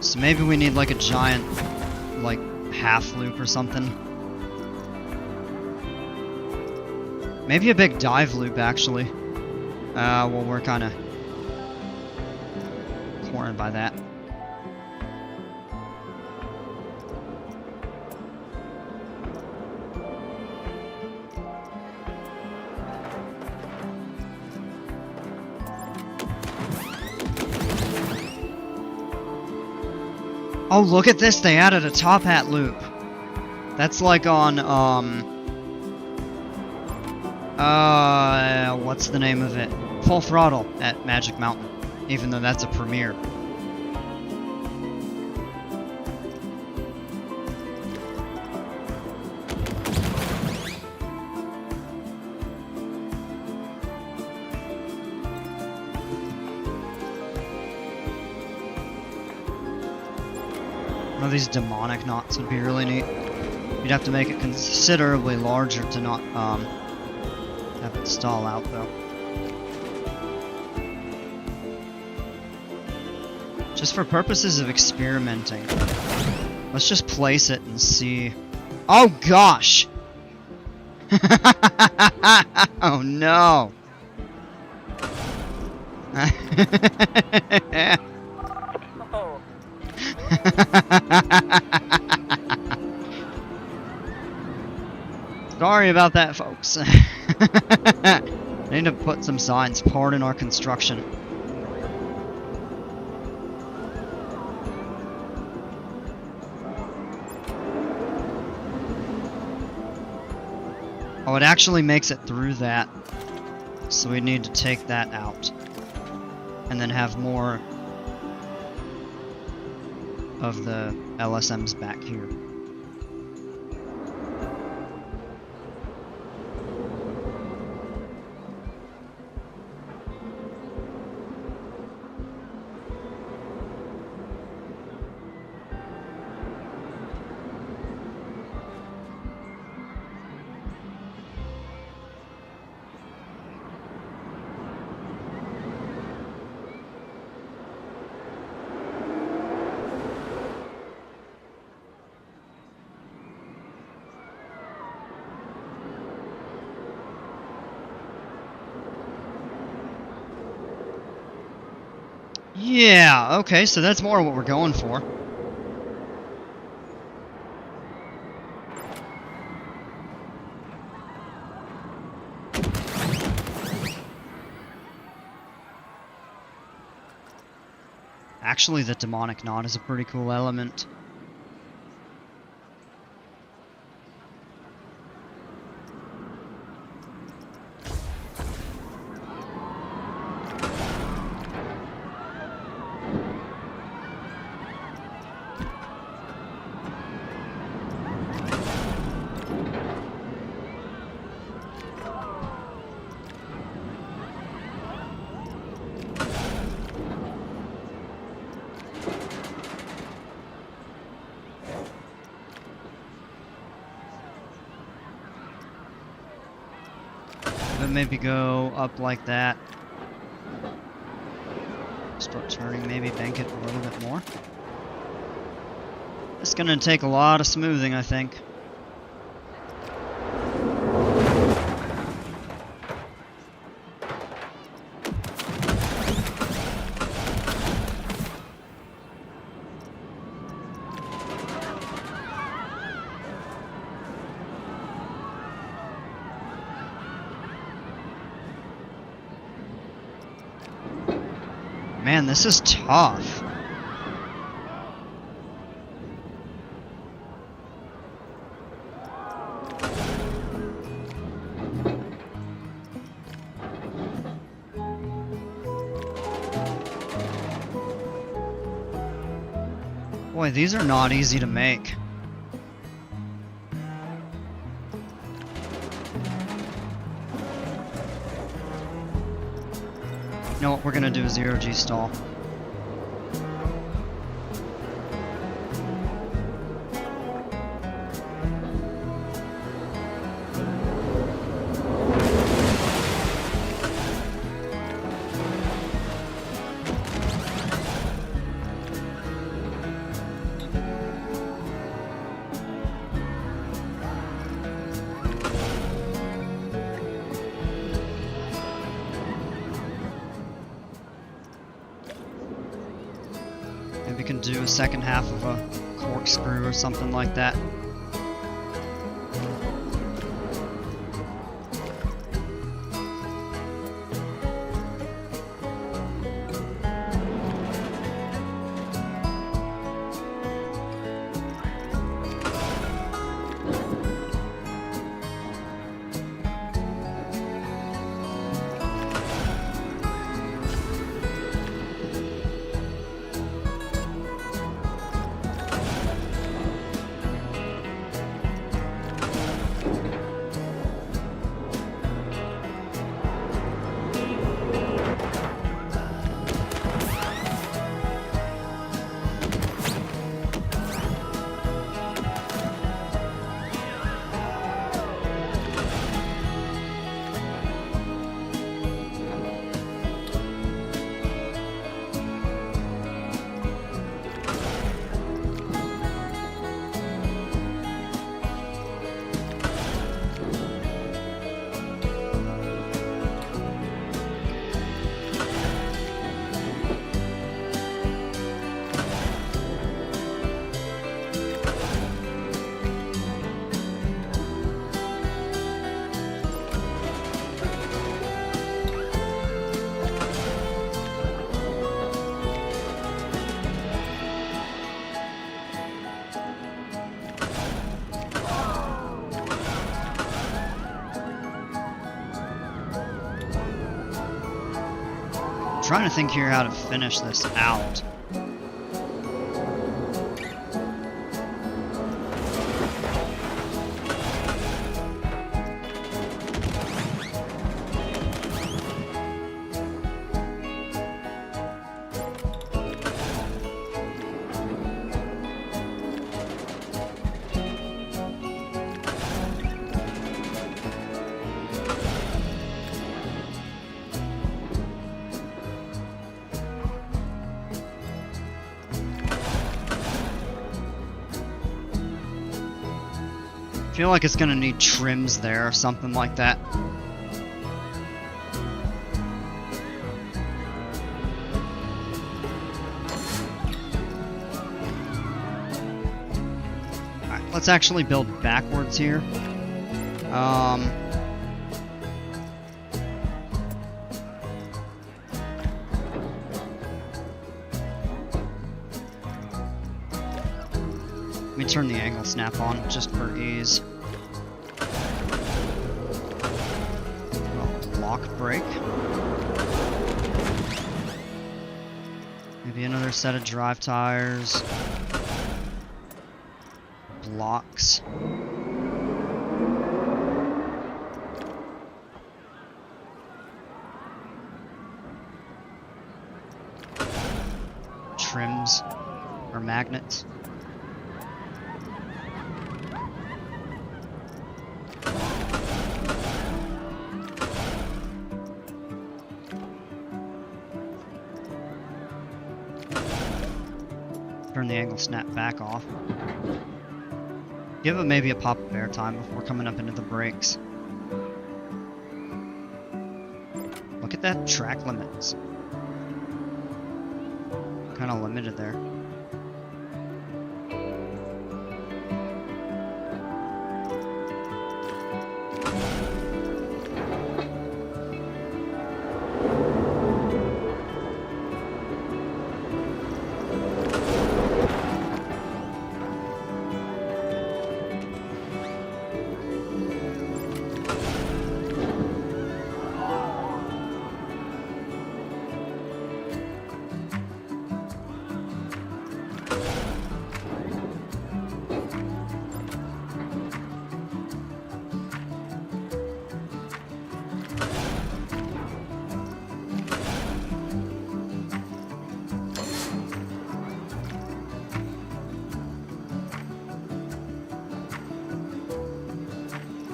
so maybe we need like a giant, like, half loop or something. Maybe a big dive loop, actually. Well, we're kind of cornered by that. Oh, look at this! They added a top hat loop. That's like on, what's the name of it? Full Throttle at Magic Mountain, even though that's a premiere. One of these demonic knots would be really neat. You'd have to make it considerably larger to not, have it stall out, though. Just for purposes of experimenting, let's just place it and see. Oh gosh! Oh no! Sorry about that, folks. I need to put some signs. Pardon our construction. Oh, it actually makes it through that. So we need to take that out. And then have more of the LSMs back here. Yeah, okay, so that's more what we're going for. Actually, the demonic knot is a pretty cool element. But maybe go up like that. Start turning, maybe bank it a little bit more. It's gonna take a lot of smoothing, I think. Man, this is tough. Boy, these are not easy to make. You know what, we're gonna do a 0G stall. Maybe we can do a second half of a corkscrew or something like that. Trying to think here how to finish this out. I feel like it's gonna need trims there or something like that. Alright, let's actually build backwards here. Let me turn the angle snap on just for ease. Block break. Maybe another set of drive tires. Blocks. Trims or magnets. Turn the angle snap back off. Give it maybe a pop of air time before coming up into the brakes. Look at that track limits. Kind of limited there.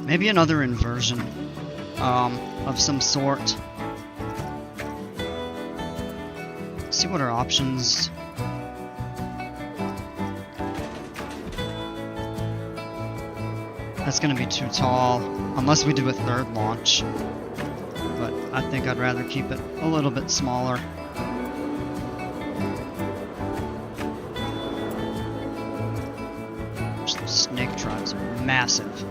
Maybe another inversion of some sort. See what our options. That's gonna be too tall, unless we do a third launch. But I think I'd rather keep it a little bit smaller. snake tribes are massive.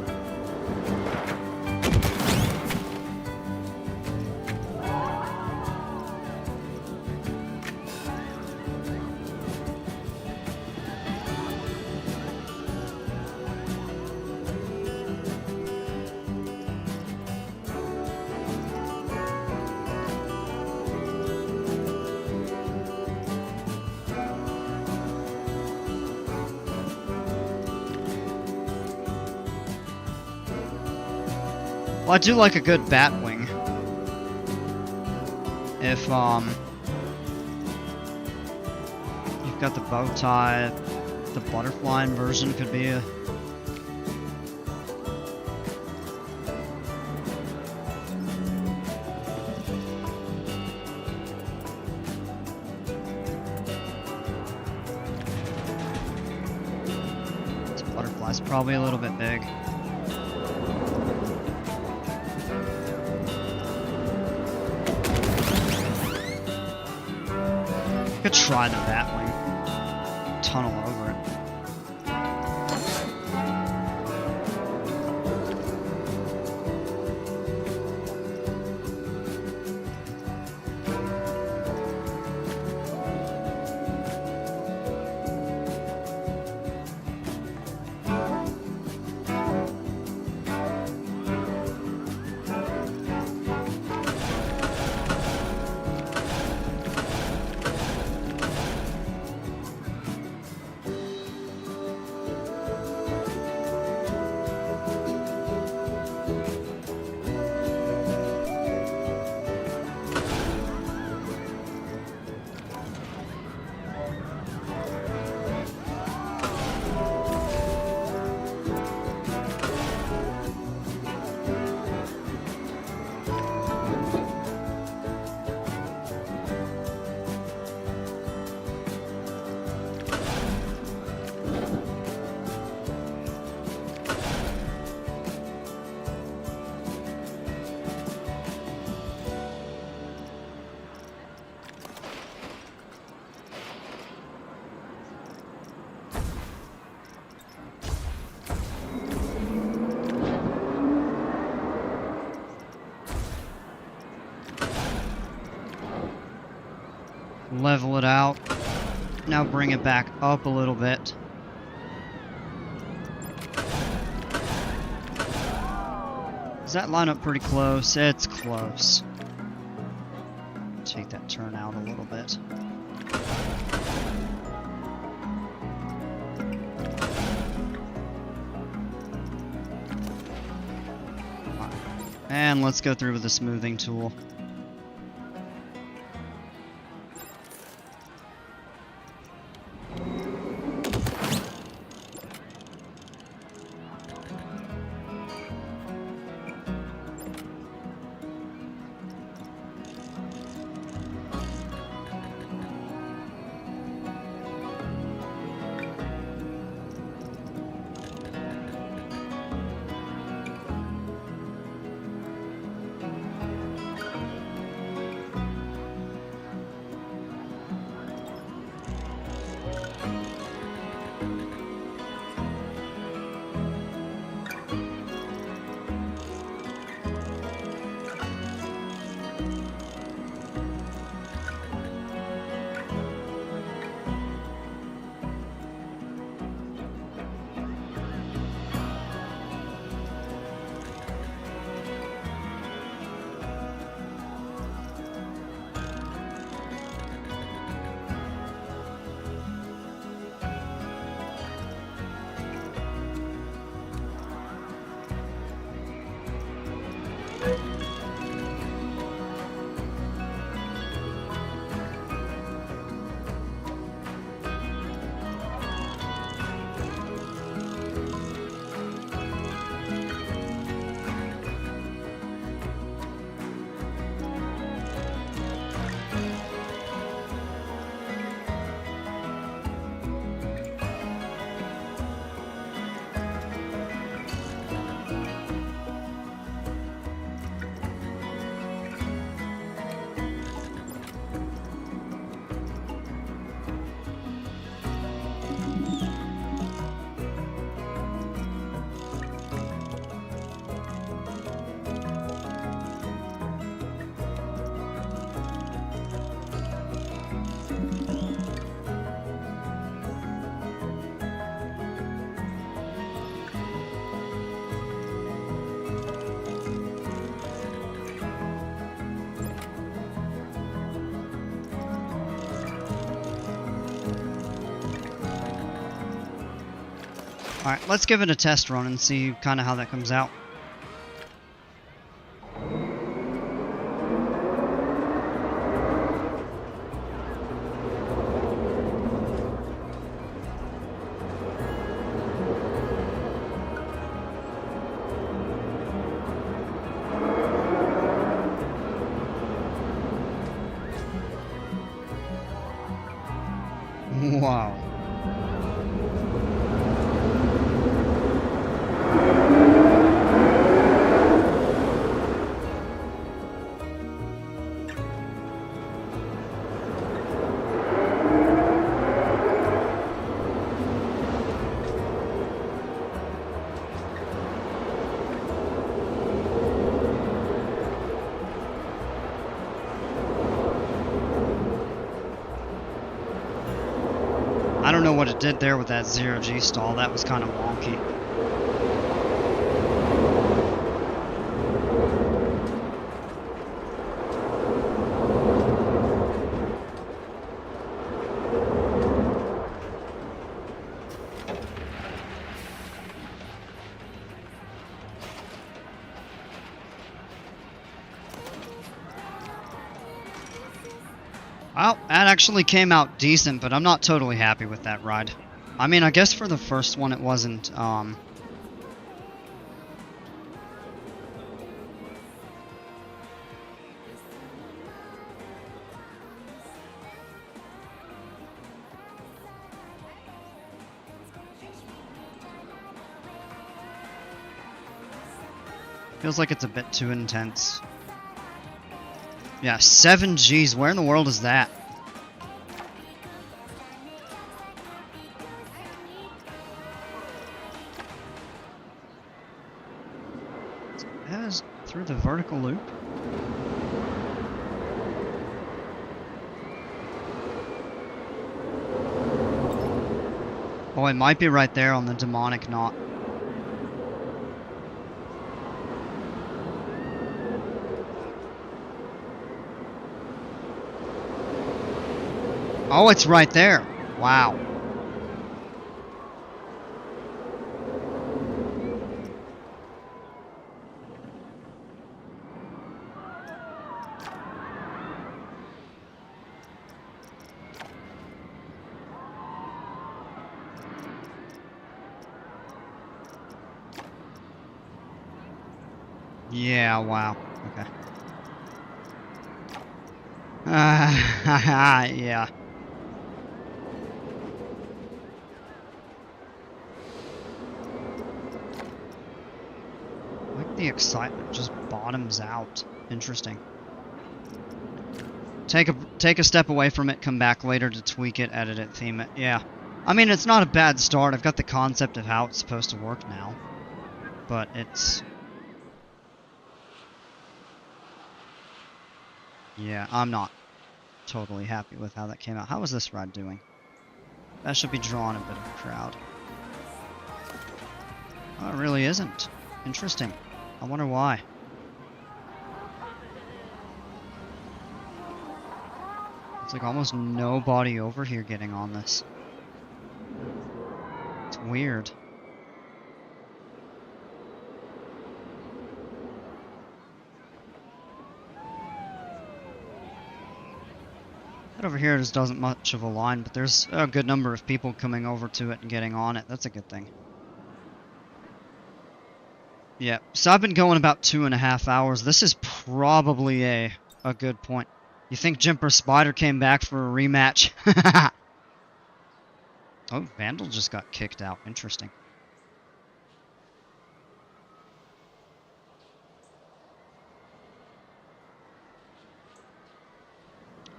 Well, I do like a good bat wing. If, you've got the bow tie, the butterfly version could be a... This butterfly's probably a little bit big. Could try the Batwing. Tunnel over it. Level it out. Now bring it back up a little bit. Does that line up pretty close? It's close. Take that turn out a little bit. And let's go through with the smoothing tool. Alright, let's give it a test run and see kind of how that comes out. Wow. I don't know what it did there with that 0G stall. That was kind of wonky. Well, that actually came out decent, but I'm not totally happy with that ride. I mean, I guess for the first one it wasn't, feels like it's a bit too intense. Yeah, 7Gs, where in the world is that? That is through the vertical loop? Oh, it might be right there on the demonic knot. Oh, it's right there. Wow. Yeah, wow. Okay. Yeah. Like the excitement just bottoms out. Interesting. Take a step away from it, come back later to tweak it, edit it, theme it. Yeah. I mean, it's not a bad start. I've got the concept of how it's supposed to work now. But it's... Yeah, I'm not totally happy with how that came out. How is this ride doing? That should be drawing a bit of a crowd. Oh, it really isn't. Interesting. I wonder why. It's like almost nobody over here getting on this. It's weird. That over here just doesn't much of a line, but there's a good number of people coming over to it and getting on it. That's a good thing. Yeah, so I've been going about 2.5 hours. This is probably a good point. You think Jumper Spider came back for a rematch? Oh, Vandal just got kicked out. Interesting.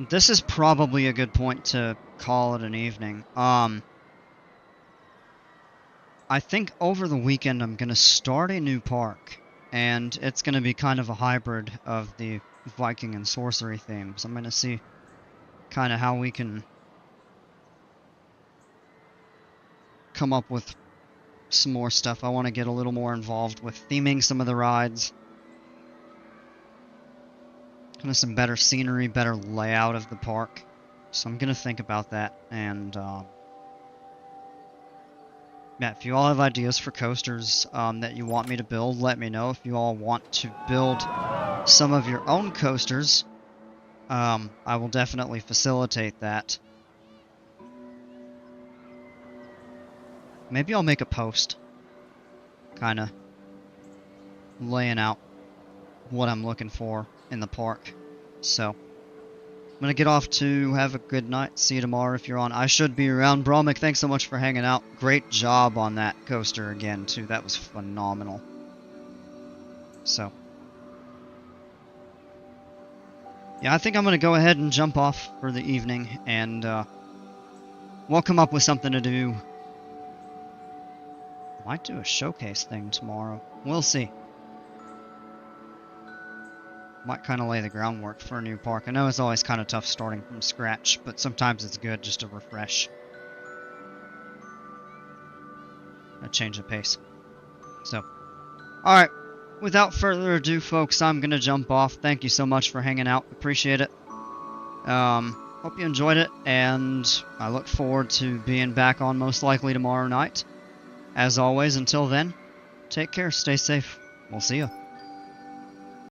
This is probably a good point to call it an evening. I think over the weekend I'm going to start a new park, and it's going to be kind of a hybrid of the Viking and sorcery themes. I'm going to see kind of how we can come up with some more stuff. I want to get a little more involved with theming some of the rides. Kind of some better scenery, better layout of the park. So I'm going to think about that and Yeah, if you all have ideas for coasters that you want me to build, let me know. If you all want to build some of your own coasters, I will definitely facilitate that. Maybe I'll make a post, kind of laying out what I'm looking for in the park. So, I'm gonna get off to have a good night. See you tomorrow if you're on. I should be around. Bromic, thanks so much for hanging out. Great job on that coaster again, too. That was phenomenal. So, yeah, I think I'm gonna go ahead and jump off for the evening, and we'll come up with something to do. Might do a showcase thing tomorrow. We'll see. Might kind of lay the groundwork for a new park. I know it's always kind of tough starting from scratch, but sometimes it's good just to refresh. A change of pace. So, alright. Without further ado, folks, I'm going to jump off. Thank you so much for hanging out. Appreciate it. Hope you enjoyed it, and I look forward to being back on most likely tomorrow night. As always, until then, take care, stay safe. We'll see ya.